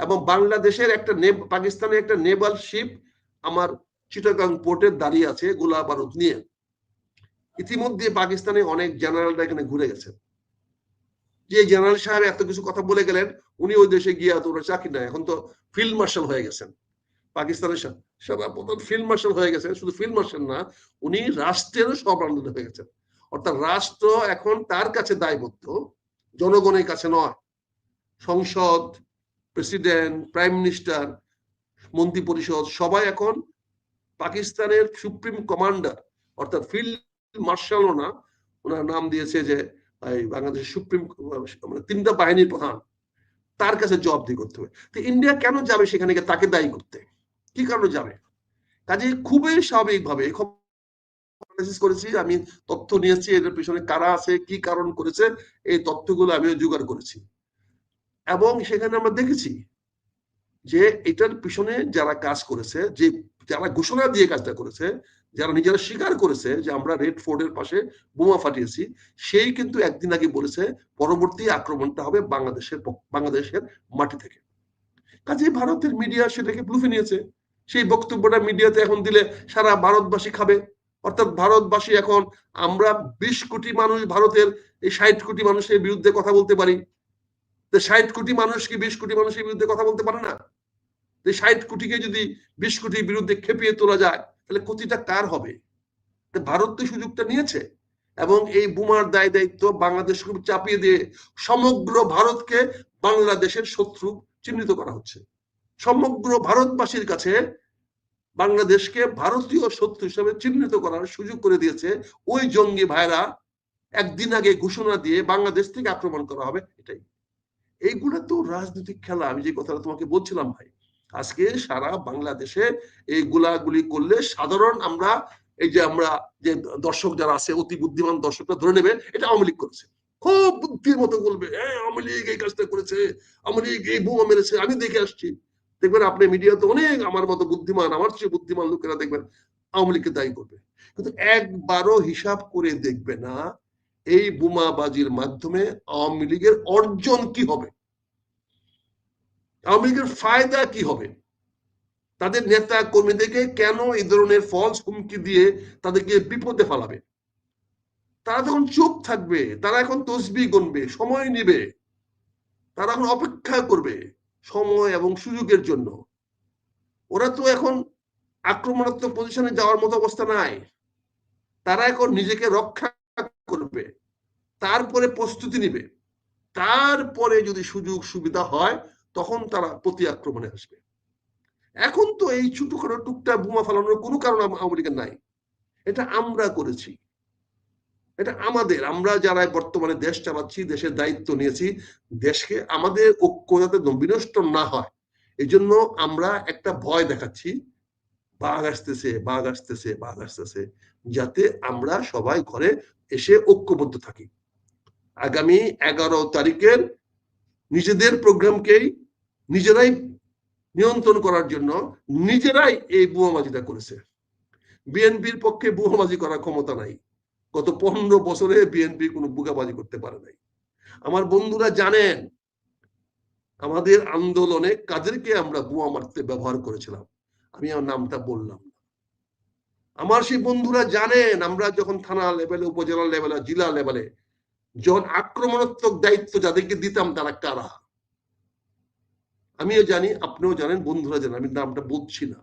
এবং বাংলাদেশের একটা পাকিস্তানের একটা নেভাল শিপ আমার চিটাগাং পোর্টে দাঁড়িয়ে আছে গোলা বারুদ নিয়ে। ইতিমধ্যে পাকিস্তানে অনেক জেনারেলরা এখানে ঘুরে গেছেন, যে জেনারেল সাহেব এত কিছু কথা বলে গেলেন, উনি ওই দেশে গিয়ে তো চাকরি না, এখন তো ফিল্ড মার্শাল হয়ে গেছেন, পাকিস্তানের সেনাপ্রধান ফিল্ড মার্শাল হয়ে গেছেন। শুধু ফিল্ড মার্শাল না, উনি রাষ্ট্রেরও সভাপতি হয়ে গেছেন। অর্থাৎ রাষ্ট্র এখন তার কাছে দায়বদ্ধ, জনগণের কাছে নয়। সংসদ, প্রেসিডেন্ট, প্রাইম মিনিস্টার, মন্ত্রী পরিষদ সবাই এখন পাকিস্তানের সুপ্রিম কমান্ডার, অর্থাৎ ফিল্ড মার্শালও না, ওনার নাম দিয়েছে যে বাংলাদেশের সুপ্রিম মানে 3টা বাহিনীর প্রধান, তার কাছে জবাবদিহি করতে হবে। তো ইন্ডিয়া কেন যাবে সেখানে, তাকে দায়ী করতে? কি কারণে যাবে? কাজে খুবই স্বাভাবিকভাবে করেছি, আমি তথ্য নিয়েছি, এর পিছনে কারা আছে, কি কারণ করেছে, এই তথ্যগুলো আমি জোগাড় করেছি, এবং সেখানে আমরা দেখেছি যে এটার পিছনে যারা কাজ করেছে, যে যারা ঘোষণা দিয়ে কাজটা করেছে, যারা নিজেরা স্বীকার করেছে যে আমরা রেড ফোর্টের পাশে বোমা ফাটিয়েছি, সেই কিন্তু একদিন আগে বলেছে পরবর্তী আক্রমণটা হবে বাংলাদেশের মাটি থেকে। কাজে ভারতের মিডিয়া সেটাকে প্রুফে নিয়েছে। সেই বক্তব্যটা মিডিয়াতে এখন দিলে সারা ভারতবাসী খাবে। অর্থাৎ ভারতবাসী এখন, আমরা 20 কোটি মানুষ ভারতের এই 60 কোটি মানুষের বিরুদ্ধে কথা বলতে পারি, 60 কোটি মানুষ কি 20 কোটি মানুষের বিরুদ্ধে কথা বলতে পারে না? 60 কোটিকে যদি 20 কোটির বিরুদ্ধে খেপিয়ে তোলা যায় তাহলে ক্ষতিটা কার হবে? ভারত তো সুযোগটা নিয়েছে, এবং এই বোমার দায় দায়িত্ব বাংলাদেশকে চাপিয়ে দিয়ে সমগ্র ভারতকে বাংলাদেশের শত্রু চিহ্নিত করা হচ্ছে। সমগ্র ভারতবাসীর কাছে বাংলাদেশকে ভারতীয় শত্রু হিসেবে চিহ্নিত করার সুযোগ করে দিয়েছে ওই জঙ্গি ভাইরা একদিন আগে ঘোষণা দিয়ে বাংলাদেশ থেকে আক্রমণ করা হবে। এটাই, এইগুলো তো রাজনৈতিক খেলা। আমি যে কথাটা তোমাকে বলছিলাম ভাই, আজকে সারা বাংলাদেশে এই গুলাগুলি করলে সাধারণ আমরা এই যে আমরা যে দর্শক যারা আছে, অতি বুদ্ধিমান দর্শকরা ধরে নেবে এটা আওয়ামী লীগ করেছে, খুব বুদ্ধির মতো বলবে হ্যাঁ আওয়ামী লীগ এই কাজটা করেছে, আওয়ামী লীগ এই বোমা মেরেছে, আমি দেখে আসছি। দেখবেন আপনি মিডিয়াতে অনেক আমার মতো বুদ্ধিমান, আমার চেয়ে বুদ্ধিমান লোকেরা দেখবেন আওয়ামী লীগকে দায়ী করবে, কিন্তু একবারও হিসাব করে দেখবে না এই বোমাবাজির মাধ্যমে আওয়ামী লীগের অর্জন কি হবে, আওয়ামী লীগের ফায়দা কি হবে, তাদের নেতা কর্মীদেরকে কেন এই ধরনের ফলস হুমকি দিয়ে তাদেরকে বিপদে ফেলাবে। তারা তখন চুপ থাকবে, তারা এখন তসবিহ গুনবে, সময় নিবে, তারা এখন অপেক্ষা করবে সময় এবং সুযোগের জন্য। ওরা তো এখন আক্রমণাত্মক পজিশনে যাওয়ার মতো অবস্থা নাই, তারা এখন নিজেকে রক্ষা করবে, তারপরে প্রস্তুতি নিবে, তারপরে যদি সুযোগ সুবিধা হয় তখন তারা প্রতি আক্রমণে আসবে। এখন তো এই ছোটখাটো টুকটা বোমা ফেলানোর কোনো কারণ আওয়ামী লীগের নাই, এটা আমরা করেছি, এটা আমাদের, আমরা যারা বর্তমানে দেশ চালাচ্ছি, দেশের দায়িত্ব নিয়েছি, দেশকে আমাদের ঐক্য যাতে বিনষ্ট না হয় এই জন্য আমরা একটা ভয় দেখাচ্ছি, বাঘ আসতেছে বাঘ আসতেছে বাঘ আসতেছে, যাতে আমরা সবাই ঘরে এসে ঐক্যবদ্ধ থাকি। আগামী 11 তারিখের নিজেদের প্রোগ্রামকেই নিজেরাই নিয়ন্ত্রণ করার জন্য নিজেরাই এই বোমাবাজিটা করেছে। বিএনপির পক্ষে বোমাবাজি করার ক্ষমতা নাই, গত 15 বছরে বিএনপি কোনো বোমাবাজি করতে পারে নাই। আমার বন্ধুরা জানেন আমাদের আন্দোলনে কাদেরকে আমরা বোমা মারতে ব্যবহার করেছিলাম, আমি আমার নামটা বললাম না। আমার সেই বন্ধুরা জানেন আমরা যখন থানা লেভেলে, উপজেলা লেভেলে, জেলা লেভেলে যখন আক্রমণাত্মক দায়িত্ব যাদেরকে দিতাম তারা কারা, আমিও জানি, আপনিও জানেন, বন্ধুরা জানেন, আমি নামটা বলছি না।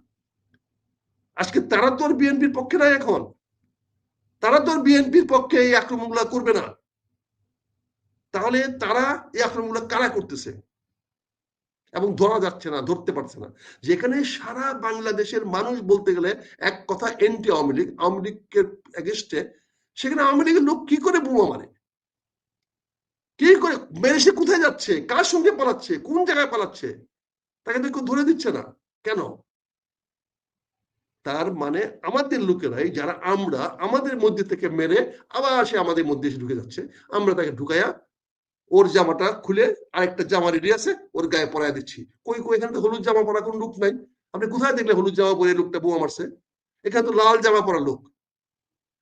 আজকে তারা তো আর বিএনপির পক্ষে নাই, এখন তারা তো আর বিএনপির পক্ষে এই আক্রমণগুলো করবে না। তাহলে তারা এই আক্রমণগুলো কারা করতেছে এবং ধরা যাচ্ছে না, ধরতে পারছে না। যেখানে সারা বাংলাদেশের মানুষ বলতে গেলে এক কথা এন্টি আওয়ামী লীগ, আওয়ামী লীগের এগেস্টে, সেখানে আওয়ামী লীগের লোক কি করে বোমা মারে, কি করে মেরে, সে কোথায় যাচ্ছে, কার সঙ্গে পালাচ্ছে, কোন জায়গায় পালাচ্ছে, তাকে তো কেউ ধরে দিচ্ছে না কেন? তার মানে আমাদের লোকেরাই, যারা আমরা আমাদের মধ্যে থেকে মেরে আবার সে আমাদের মধ্যে এসে ঢুকে যাচ্ছে, আমরা তাকে ঢুকাইয়া ওর জামাটা খুলে আরেকটা জামা রেডি আছে ওর গায়ে পরাই দিচ্ছি। কই কই, এখানে তো হলুদ জামা পরা কোন লোক নাই। আপনি কোথায় দেখলে হলুদ জামা পরে লোকটা বোমা মারছে? এখানে তো লাল জামা পরা লোক,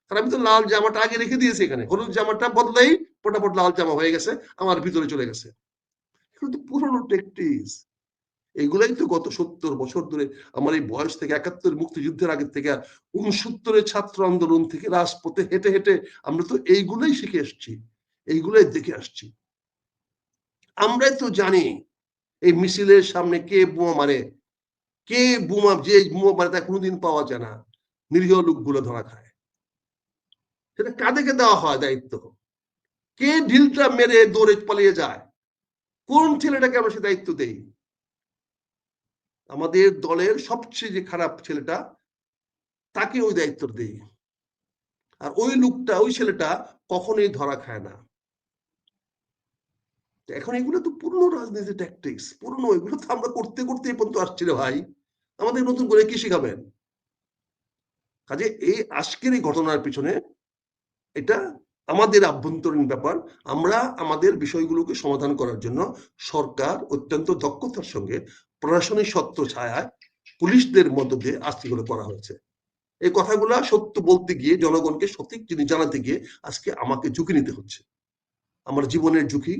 কারণ আমি তো লাল জামাটা আগে রেখে দিয়েছি এখানে, হলুদ জামাটা বদলাই পটাপট লাল জামা হয়ে গেছে, আমার ভিতরে চলে গেছে। এগুলো তো পুরনো ট্যাকটিক্স। এগুলাই তো গত 70 বছর ধরে, আমার এই বয়স থেকে 71 মুক্তিযুদ্ধের আগে থেকে 69 ছাত্র আন্দোলন থেকে রাজপথে হেঁটে হেঁটে আমরা তো এইগুলাই শিখে আসছি, এইগুলাই দেখে আসছি। আমরাই তো জানি এই মিছিলের সামনে কে বোমা মারে, কে বোমা, যে বোমা মারে তা কোনোদিন পাওয়া যায় না, নিরীহ লোকগুলো ধরা খায়। সেটা কাদেরকে দেওয়া হয় দায়িত্ব? কে ঢিলটা মেরে দৌড়ে পালিয়ে যায়, কোন ছেলেটাকে আমরা সে দায়িত্ব দেই? আমাদের দলের সবচেয়ে যে খারাপ ছেলেটা, তাকে ওই দায়িত্ব দেই, আর ওই লোকটা, ওই ছেলেটা কখনোই ধরা খায় না। এখন এগুলো তো পুরনো রাজনীতি ট্যাকটিক্স, পুরনো, এগুলো তো আমরা করতে করতে এই পর্যন্ত আসছি রে ভাই, আমাদের নতুন করে কি শিখাবেন? কাজে এই আজকের এই ঘটনার পিছনে এটা আমাদের আভ্যন্তরীণ ব্যাপার। আমরা আমাদের বিষয়গুলোকে সমাধান করার জন্য সরকার অত্যন্ত দক্ষতার সঙ্গে প্রশাসনিক ছত্র ছায়ায় পুলিশদের মধ্য দিয়ে আস্তিগুলো করা হয়েছে। এই কথাগুলা সত্য বলতে গিয়ে, জনগণকে সঠিক জিনিস জানাতে গিয়ে আজকে আমাকে ঝুঁকি নিতে হচ্ছে, আমার জীবনের ঝুঁকি,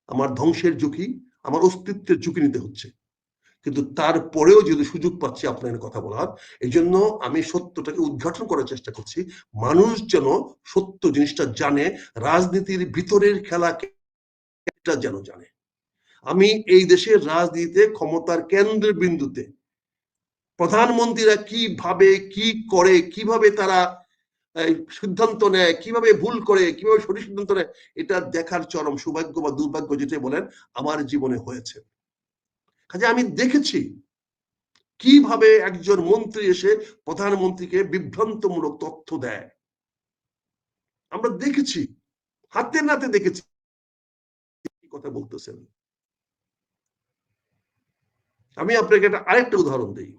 আমার ধ্বংসের ঝুঁকি, আমার অস্তিত্বের ঝুঁকি নিতে হচ্ছে। কিন্তু তারপরেও যদি সুযোগ পাচ্ছি আপনার কথা বলার, এই জন্য আমি সত্যটাকে উদ্ঘাটন করার চেষ্টা করছি, মানুষ যেন সত্য জিনিসটা জানে, রাজনীতির ভিতরের খেলাকে যেন জানে। আমি এই দেশের রাজনীতিতে ক্ষমতার কেন্দ্রের বিন্দুতে প্রধানমন্ত্রীরা কিভাবে কি করে, কিভাবে তারা সিদ্ধান্ত নেয়, কিভাবে ভুল করে, কিভাবে সঠিক সিদ্ধান্ত নেয়, এটা দেখার চরম সৌভাগ্য বা দুর্ভাগ্য যেটা বলেন আমার জীবনে হয়েছে। কাজে আমি দেখেছি কিভাবে একজন মন্ত্রী এসে প্রধানমন্ত্রীকে বিভ্রান্তমূলক তথ্য দেয়, আমরা দেখেছি, হাতে নাতে দেখেছি কথা বলতেছেন। আমি আপনাকে আরেকটা উদাহরণ দিই।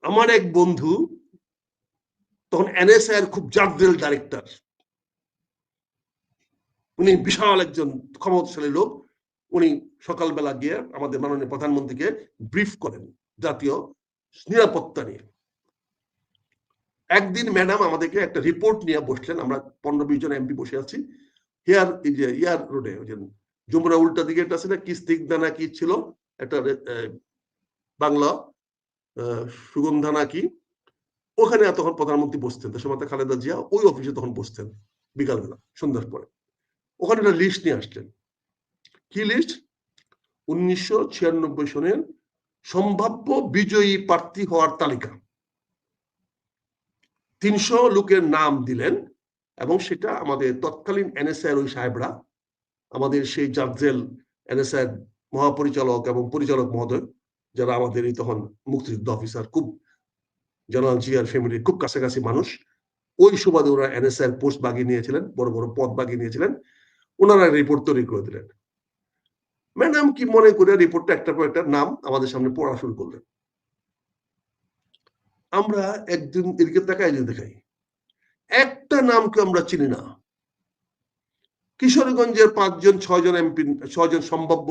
আমার এক বন্ধু তখন এনএসআই এর খুব জাগ্রেল ডাইরেক্টর, উনি বিশাল একজন ক্ষমতাশালী লোক। উনি সকালবেলা গিয়ে আমাদের মাননীয় প্রধানমন্ত্রীকে ব্রিফ করেন জাতীয় নিরাপত্তা নিয়ে। একদিন ম্যাডাম আমাদেরকে একটা রিপোর্ট নিয়ে বসলেন, আমরা 15-20 জন এমপি বসে আছি হিয়ার, এই যে ইয়ার রোডে, ওই যে যমুনা উল্টা দিকে একটা আছে না, কি স্নিগ্ধা কি ছিল একটা বাংলা সুগন্ধা কি, ওখানে তখন প্রধানমন্ত্রী বসতেন, দেশমাতা খালেদা জিয়া ওই অফিসে তখন বসতেন বিকালবেলা সন্ধ্যার পরে। ওখানে একটা লিস্ট নিয়ে আসলেন। কি লিস্ট? 1996 সনের সম্ভাব্য বিজয়ী প্রার্থী হওয়ার তালিকা, 300 লোকের নাম দিলেন। এবং সেটা আমাদের তৎকালীন এনএসআই ওই সাহেবরা, আমাদের সেই জাজেল এনএসআই মহাপরিচালক এবং পরিচালক মহোদয়, যারা আমাদের এই তখন মুক্তিযুদ্ধ অফিসার, খুব জেনারেল জিয়ার ফ্যামিলির খুব কাছাকাছি মানুষ, ওই সুবাদে ওরা এনএসআই পোস্ট বাগিয়ে নিয়েছিলেন, বড় বড় পদ বাগিয়ে নিয়েছিলেন। ওনারা রিপোর্ট তৈরি করে দিলেন। ম্যাডাম কি মনে করে রিপোর্টটা একটার পর একটা নাম আমাদের সামনে পড়া শুরু করলেন। আমরা একদিন এদিকে তাকাই দেখাই, একটা নামকে আমরা চিনি না। কিশোরগঞ্জের 5-6 এমপি, 6 সম্ভাব্য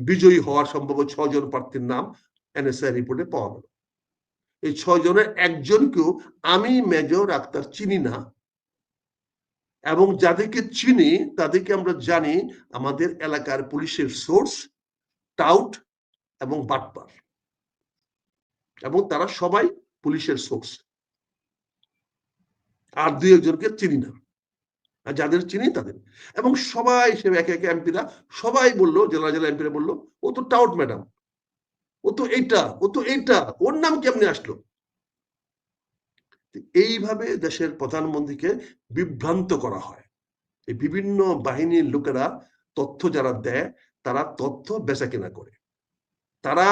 বিজয়ী হওয়ার সম্ভাব্য 6 প্রার্থীর নাম এনএসআই রিপোর্টে পাওয়া গেল। এই 6 একজনকেও আমি মেজর আক্তার চিনি না, এবং যাদেরকে চিনি তাদেরকে আমরা জানি আমাদের এলাকার পুলিশের সোর্স, টাউট এবং বাটপার, এবং তারা সবাই পুলিশের সোর্স। আর 2-1জনকে চিনি না, আর যাদের চিনি তাদের। এবং সবাই সে একে একে এমপিরা সবাই বললো, জেলা জেলা এমপিরা বললো ও তো টাউট ম্যাডাম, ও তো এইটা, ওর নাম কেমনে আসলো? এইভাবে দেশের প্রধানমন্ত্রীকে বিভ্রান্ত করা হয়। এই বিভিন্ন বাহিনীর লোকেরা তথ্য যারা দেয়, তারা তথ্য বেচাকেনা করে। তারা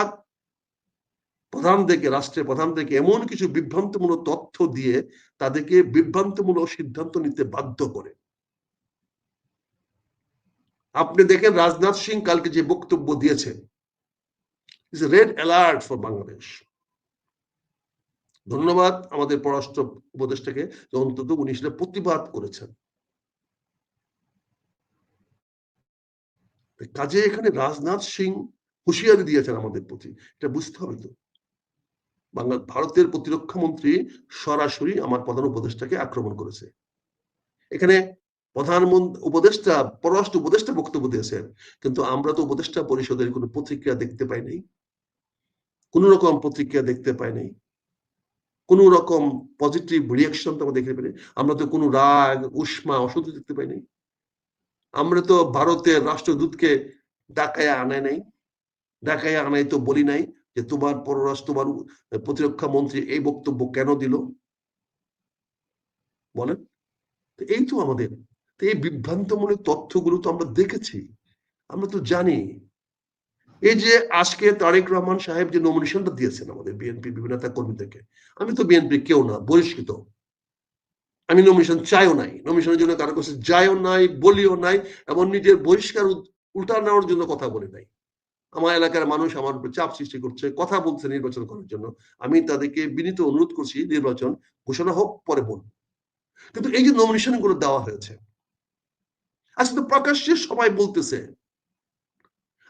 রাষ্ট্রের প্রধানদেরকে এমন কিছু বিভ্রান্তমূলক তথ্য দিয়ে তাদেরকে বিভ্রান্তমূলক সিদ্ধান্ত নিতে বাধ্য করে। আপনি দেখেন রাজনাথ সিং কালকে যে বক্তব্য দিয়েছে, is red alert for Bangladesh. ধন্যবাদ আমাদের পররাষ্ট্র উপদেষ্টাকে, অন্তত উনি সেটা প্রতিবাদ করেছেন। কাজে এখানে রাজনাথ সিং হুঁশিয়ারি দিয়েছেন আমাদের প্রতি, এটা বুঝতে হবে। তো ভারতের প্রতিরক্ষা মন্ত্রী সরাসরি আমার প্রধান উপদেষ্টাকে আক্রমণ করেছে। এখানে উপদেষ্টা, পররাষ্ট্র উপদেষ্টা বক্তব্য দিয়েছেন, কিন্তু আমরা তো উপদেষ্টা পরিষদের কোনো প্রতিক্রিয়া দেখতে পাই নাই, কোন রকম প্রতিক্রিয়া দেখতে পাই নাই, কোন রকম পজিটিভ রিয়াকশন তো আমরা দেখতে পাই। আমরা তো কোনো রাগ, উষ্মা, অসন্তোষ দেখতে পাই নাই। আমরা তো ভারতের রাষ্ট্রদূতকে ডাকায় আনাই নাই, ডাকায় আনাই তো বলি নাই যে তোমার প্রতিরক্ষা মন্ত্রী এই বক্তব্য কেন দিল, বলেন। এই তো আমাদের এই বিভ্রান্তমূলক তথ্যগুলো তো আমরা দেখেছি, আমরা তো জানি। এই যে আজকে তারেক রহমান সাহেব যে নমিনেশনটা দিয়েছেন আমাদের বিএনপি বিভিন্ন নেতা কর্মীদেরকে, আমি তো বিএনপি কেউ না, বহিষ্কৃত। আমি নমিনেশন চাইও নাই, নমিনেশনের জন্য কারো কাছে যাইও নাই, বলিও নাই, এবং নিজের বহিষ্কার উল্টা নেওয়ার জন্য কথা বলে নাই। আমার এলাকার মানুষ আমার উপর চাপ সৃষ্টি করছে, কথা বলছে নির্বাচন করার জন্য। আমি তাদেরকে বিনীত অনুরোধ করছি নির্বাচন ঘোষণা হোক, পরে বলব। কিন্তু এই যে নমিনেশন গুলো দেওয়া হয়েছে, আজকে তো প্রকাশ্যে সবাই বলতেছে,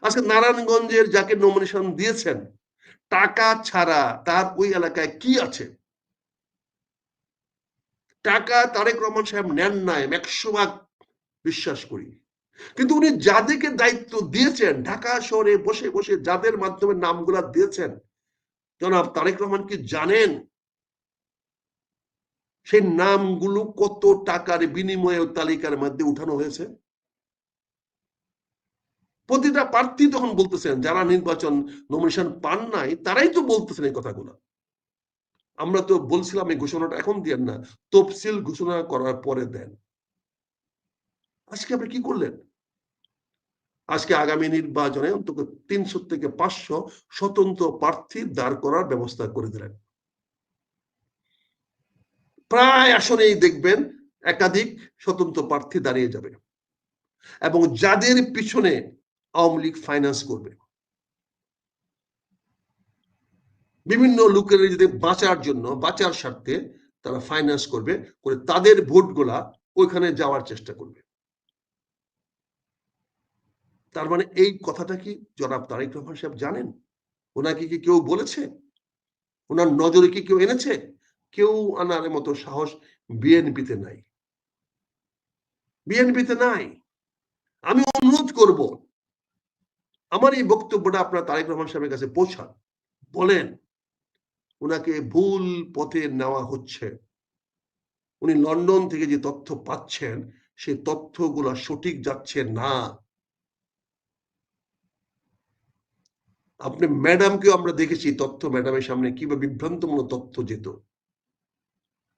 আজকে নারায়ণগঞ্জের যাকে নমিনেশন দিয়েছেন, টাকা ছাড়া তার ওই এলাকায় কি আছে? টাকা তারেক রহমান সাহেব নেন নাই, 100% বিশ্বাস করি। কিন্তু উনি যাদেরকে দায়িত্ব দিয়েছেন, ঢাকা শহরে বসে বসে যাদের মাধ্যমে নামগুলা দিয়েছেন, জনাব তারেক রহমান কি জানেন সেই নামগুলো কত টাকার বিনিময়ে তালিকার মধ্যে উঠানো হয়েছে? প্রতিটা প্রার্থী তখন বলতেছেন, যারা নির্বাচন নমিনেশন পান নাই তারাই তো বলতেছেন এই কথাগুলো। আমরা তো বলছিলাম এই ঘোষণাটা এখন দিয়েন না, তফসিল ঘোষণা করার পরে দেন। আজকে আপনি কি করলেন? আজকে আগামী নির্বাচনে অন্তত 300 থেকে 500 স্বতন্ত্র প্রার্থী দাঁড় করার ব্যবস্থা করে দিলেন। প্রায় আসনেই দেখবেন একাধিক স্বতন্ত্র প্রার্থী দাঁড়িয়ে যাবে, এবং যাদের পিছনে আওয়ামী লীগ ফাইন্যান্স করবে, বিভিন্ন লোকের যদি বাঁচার স্বার্থে তারা ফাইন্যান্স করবে, করে তাদের ভোটগুলা ওইখানে যাওয়ার চেষ্টা করবে। তার মানে এই কথাটা কি জনাব তারেক রহমান সাহেব জানেন? ওনাকে কি কেউ বলেছে? ওনার নজরে কি কেউ এনেছে? কেউ আনার মতো সাহস বিএনপিতে নাই, বিএনপিতে নাই। আমি অনুরোধ করব, আমার এই বক্তব্যটা আপনার তারেক রহমান সাহেবের কাছে পৌঁছান, বলেন ওনাকে ভুল পথে নেওয়া হচ্ছে। উনি লন্ডন থেকে যে তথ্য পাচ্ছেন, সেই তথ্যগুলো সঠিক যাচ্ছে না। আপনি ম্যাডামকেও আমরা দেখেছি, তথ্য ম্যাডামের সামনে কিভাবে বিভ্রান্তমূলক তথ্য যেত।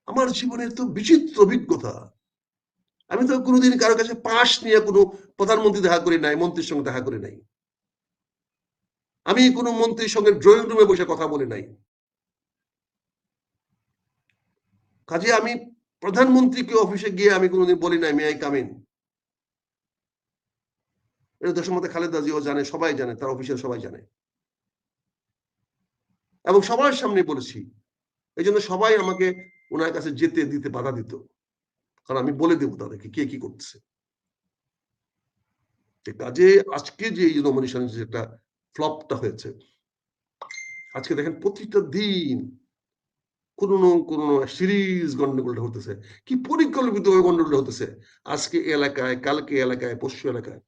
আমার জীবনের তো বিচিত্র অভিজ্ঞতা। আমি তো কোনোদিন কারো কাছে পাশ নিয়ে কোনো প্রধানমন্ত্রী দেখা করি নাই, মন্ত্রীর সঙ্গে দেখা করি নাই। আমি কোনো মন্ত্রীর সঙ্গে ড্রয়িং রুমে বসে কথা বলি নাই। কাজে আমি প্রধানমন্ত্রীকে অফিসে গিয়ে আমি কোনোদিন বলি নাই মে আই কাম ইন। এটা দেশের মধ্যে খালেদা জিয়াও জানে, সবাই জানে, তার অফিসের সবাই জানে, এবং সবার সামনে বলেছি। এই জন্য সবাই আমাকে ওনার কাছে যেতে দিতে বাধা দিত, কারণ আমি বলে দেবো তাদেরকে কে কি করতেছে। কাজে আজকে যে এই নমিনেশন যেটা ফ্লপটা হয়েছে, আজকে দেখেন প্রতিটা দিন কোনো সিরিজ গন্ডগোলটা হতেছে, কি পরিকল্পিত গন্ডগোলটা হতেছে। আজকে এলাকায়, কালকে এলাকায়, পরশু এলাকায়।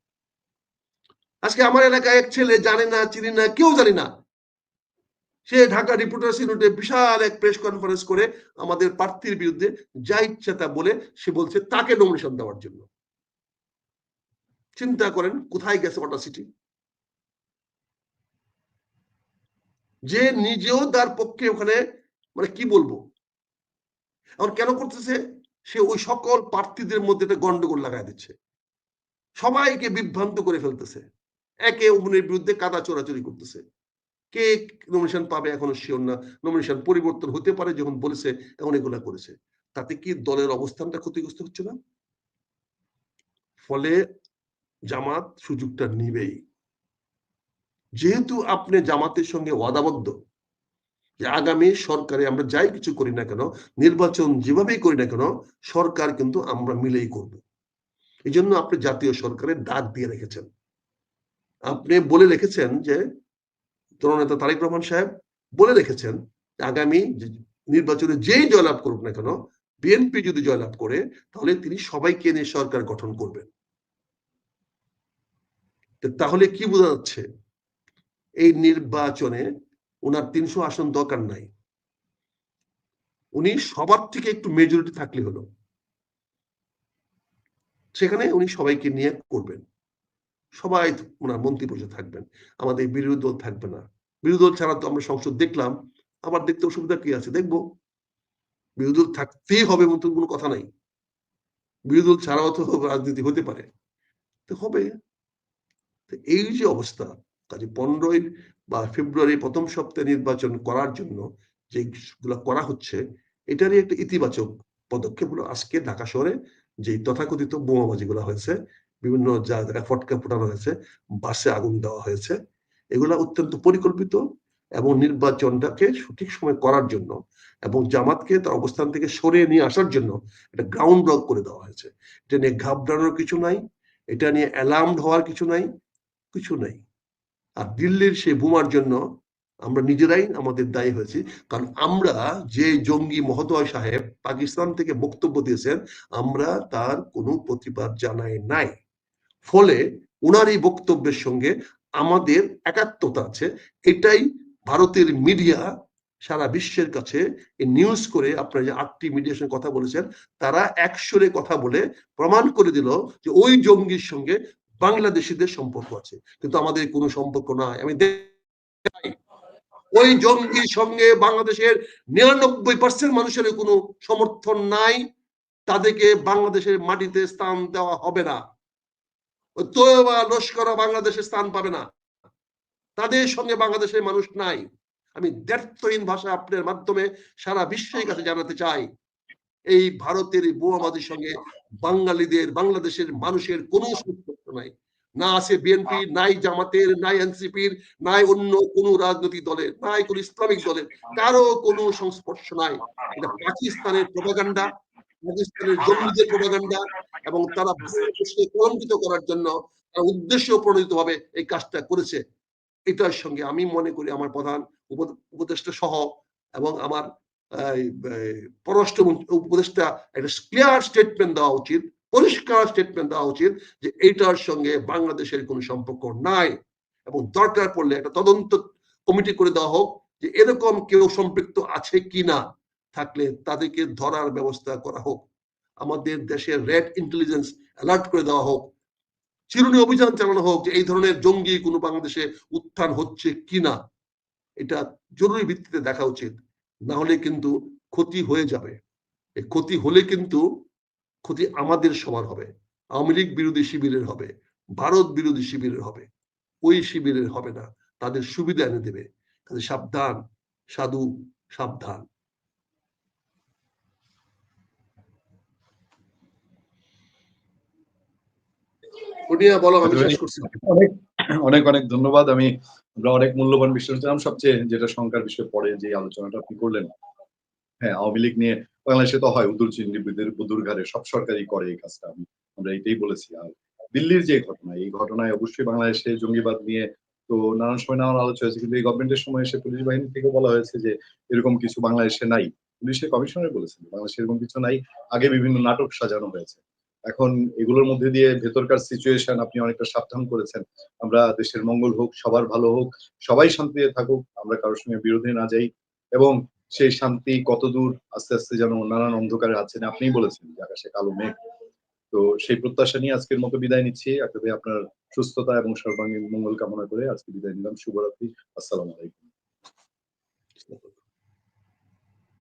আজকে আমার এলাকায় এক ছেলে, জানে না, চিনি না, কেউ জানি না, সে ঢাকা রিপোর্টার্স ইউনিটে বিশাল এক প্রেস কনফারেন্স করে আমাদের প্রার্থীর বিরুদ্ধে যা ইচ্ছা তা বলে সে বলছে তাকে নমিনেশন দেওয়ার জন্য। চিন্তা করেন কোথায় গেছে অডাসিটি। যে নিজেও তার পক্ষে ওখানে মানে কি বলবো, এখন কেন করতেছে, সে ওই সকল প্রার্থীদের মধ্যে একটা গন্ডগোল লাগাই দিচ্ছে, সবাইকে বিভ্রান্ত করে ফেলতেছে, একে অপরের বিরুদ্ধে কাদা চোরাচুরি করতেছে। কে নমিনেশন পাবে এখনো শিওর না, নমিনেশন পরিবর্তন হতে পারে যখন বলেছে, এখন এগুলা করেছে। তাতে কি দলের অবস্থানটা ক্ষতিগ্রস্ত হচ্ছে না? ফলে জামাত সুযোগটা নিবেই। যেহেতু আপনি জামাতের সঙ্গে ওয়াদাবদ্ধ যে আগামী সরকারে আমরা যাই কিছু করি না কেন, নির্বাচন যেভাবেই করি না কেন, সরকার কিন্তু আমরা মিলেই করব। এই জন্য আপনি জাতীয় সরকারের ডাক দিয়ে রেখেছেন। আপনি বলে রেখেছেন যে জননেতা তারেক রহমান সাহেব বলে রেখেছেন আগামী নির্বাচনে যেই জয়লাভ করুক না কেন, বিএনপি যদি জয়লাভ করে তাহলে তিনি সবাইকে নিয়ে সরকার গঠন করবেন। তাহলে কি বোঝা যাচ্ছে, এই নির্বাচনে ওনার 300 আসন দরকার নাই, উনি সবার থেকে একটু মেজরিটি থাকলে হলো, সেখানে উনি সবাইকে নিয়ে করবেন, সবাই ওনার মন্ত্রী পরিষদ থাকবেন, আমাদের বিরোধী দল থাকবে না। বিরোধী দল ছাড়া তো আমরা সংসদ দেখলাম, আবার দেখতে অসুবিধা কি আছে, দেখবো। বিরোধী দল থাকতেই হবে এমন তো কোনো কথা নাই, বিরোধী দল ছাড়াও তো রাজনীতি হতে পারে, তো হবে। এই যে অবস্থা, কাজে 15 বা ফেব্রুয়ারি প্রথম সপ্তাহে নির্বাচন করার জন্য যেগুলো করা হচ্ছে, এটারই একটা ইতিবাচক পদক্ষেপ হলো আজকে ঢাকা শহরে যে তথাকথিত বোমাবাজিগুলো হয়েছে, বিভিন্ন জায়গায় ফটকা ফোটানো হয়েছে, বাসে আগুন দেওয়া হয়েছে, এগুলা অত্যন্ত পরিকল্পিত এবং নির্বাচনটাকে সঠিক সময় করার জন্য এবং জামাতকে তার অবস্থান থেকে সরিয়ে নিয়ে আসার জন্য একটা গ্রাউন্ড ওয়ার্ক করে দেওয়া হয়েছে। এটা নিয়ে ঘাবড়ানোর কিছু নাই, এটা নিয়ে অ্যালার্মড হওয়ার কিছু নাই, কিছু নাই। আর দিল্লির সেই বোমার জন্য আমরা নিজেরাই আমাদের দায়ী হয়েছি, কারণ আমরা যে জঙ্গি মহোদয় সাহেব পাকিস্তান থেকে বক্তব্য দিয়েছেন, আমরা তার কোনো প্রতিবাদ জানাই নাই। ফলে ওনার এই বক্তব্যের সঙ্গে আমাদের একাত্মতা আছে। এটাই ভারতের মিডিয়া সারা বিশ্বের কাছে নিউজ করে, আপনারা যে 8টি মিডিয়ার সঙ্গে কথা বলেছেন, তারা একসরে কথা বলে প্রমাণ করে দিল যে ওই জঙ্গির সঙ্গে বাংলাদেশিদের সম্পর্ক আছে, কিন্তু আমাদের কোনো সম্পর্ক নাই। আমি ওই জঙ্গির সঙ্গে বাংলাদেশের 99% মানুষের কোনো সমর্থন নাই, তাদেরকে বাংলাদেশের মাটিতে স্থান দেওয়া হবে না, তোবা লস্কর বাংলাদেশে স্থান পাবে না, তাদের সঙ্গে বাংলাদেশের মানুষ নাই। আমি দ্ব্যর্থহীন ভাষা আপনার মাধ্যমে সারা বিশ্বের কাছে জানাতে চাই, এই ভারতের বোমাবাজির সঙ্গে বাঙালিদের, বাংলাদেশের মানুষের কোনো সম্পর্ক নাই, না আছে বিএনপি, নাই জামাতের, নাই এনসিপির, নাই অন্য কোনো রাজনৈতিক দলের, নাই কোনো ইসলামিক দলের, কারো কোনো সংস্পর্শ নাই। এটা পাকিস্তানের প্রপাগান্ডা, পাকিস্তানের জঙ্গিদের প্রপাগান্ডা, এবং তারা বাংলাদেশকে কলঙ্কিত করার জন্য উদ্দেশ্য প্রণোদিত ভাবে এই কাজটা করেছে। এটার সঙ্গে আমি মনে করি আমার প্রধান উপদেষ্টা সহ এবং আমার পররাষ্ট্র উপদেষ্টা একটা ক্লিয়ার স্টেটমেন্ট দেওয়া উচিত, পরিষ্কার স্টেটমেন্ট দেওয়া উচিত যে এইটার সঙ্গে বাংলাদেশের কোনো সম্পর্ক নাই, এবং দরকার পড়লে একটা তদন্ত কমিটি করে দেওয়া হোক যে এরকম কেউ সম্পৃক্ত আছে কিনা, থাকলে তাদেরকে ধরার ব্যবস্থা করা হোক, আমাদের দেশের রেড ইন্টেলিজেন্স অ্যালার্ট করে দেওয়া হোক, চিরুনি অভিযান চালানো হোক যে এই ধরনের জঙ্গি কোনো বাংলাদেশে উত্থান হচ্ছে কিনা, এটা জরুরি ভিত্তিতে দেখা উচিত। না হলে কিন্তু ক্ষতি হয়ে যাবে, এই ক্ষতি হলে কিন্তু ক্ষতি আমাদের সবার হবে, আওয়ামী লীগ বিরোধী শিবিরের হবে, ভারত বিরোধী শিবিরের হবে, ওই শিবিরের হবে না, তাদের সুবিধা এনে দেবে। তাদের সাবধান সাধু, সাবধান। বলো, আমি শেষ করছি। অনেক অনেক অনেক ধন্যবাদ। আমরা অনেক মূল্যবান বিষয় শুনছিলাম। সবচেয়ে যেটা শঙ্কার বিষয় পড়ে যে আলোচনাটা আপনি করলেন, হ্যাঁ, আওয়ামী লীগ নিয়ে বাংলাদেশে তো হয় উদুর চিন্নিবিদের বুদুর ঘাড়ে, সব সরকারই করে এই কাজটা, আমরা এটাই বলেছি। আর দিল্লির যে ঘটনা, এই ঘটনায় অবশ্যই বাংলাদেশে জঙ্গিবাদ নিয়ে তো নানান সময় নানান আলোচনা হয়েছে, কিন্তু এই গভর্নমেন্টের সময় এসে পুলিশ বাহিনী থেকে বলা হয়েছে যে এরকম কিছু বাংলাদেশে নাই। পুলিশের কমিশনার বলেছেন বাংলাদেশে এরকম কিছু নাই, আগে বিভিন্ন নাটক সাজানো হয়েছে। এখন এগুলোর মধ্যে দিয়ে ভেতরকার সিচুয়েশন আপনি অনেকটা সাবধান করেছেন। আমরা দেশের মঙ্গল হোক, সবার ভালো হোক, সবাই শান্তিতে থাকুক, আমরা কারোর সঙ্গে বিরোধে না যাই, এবং সেই শান্তি কতদূর আস্তে আস্তে যেন নানান অন্ধকারে আছেন, আপনিই বলেছেন যে আকাশে কালো মেঘ। তো সেই প্রত্যাশা নিয়ে আজকের মতো বিদায় নিচ্ছি। আপনার সুস্থতা এবং সর্বাঙ্গীন মঙ্গল কামনা করে আজকে বিদায় নিলাম। শুভরাত্রি। আসসালামু আলাইকুম। বুঝতে পারলাম।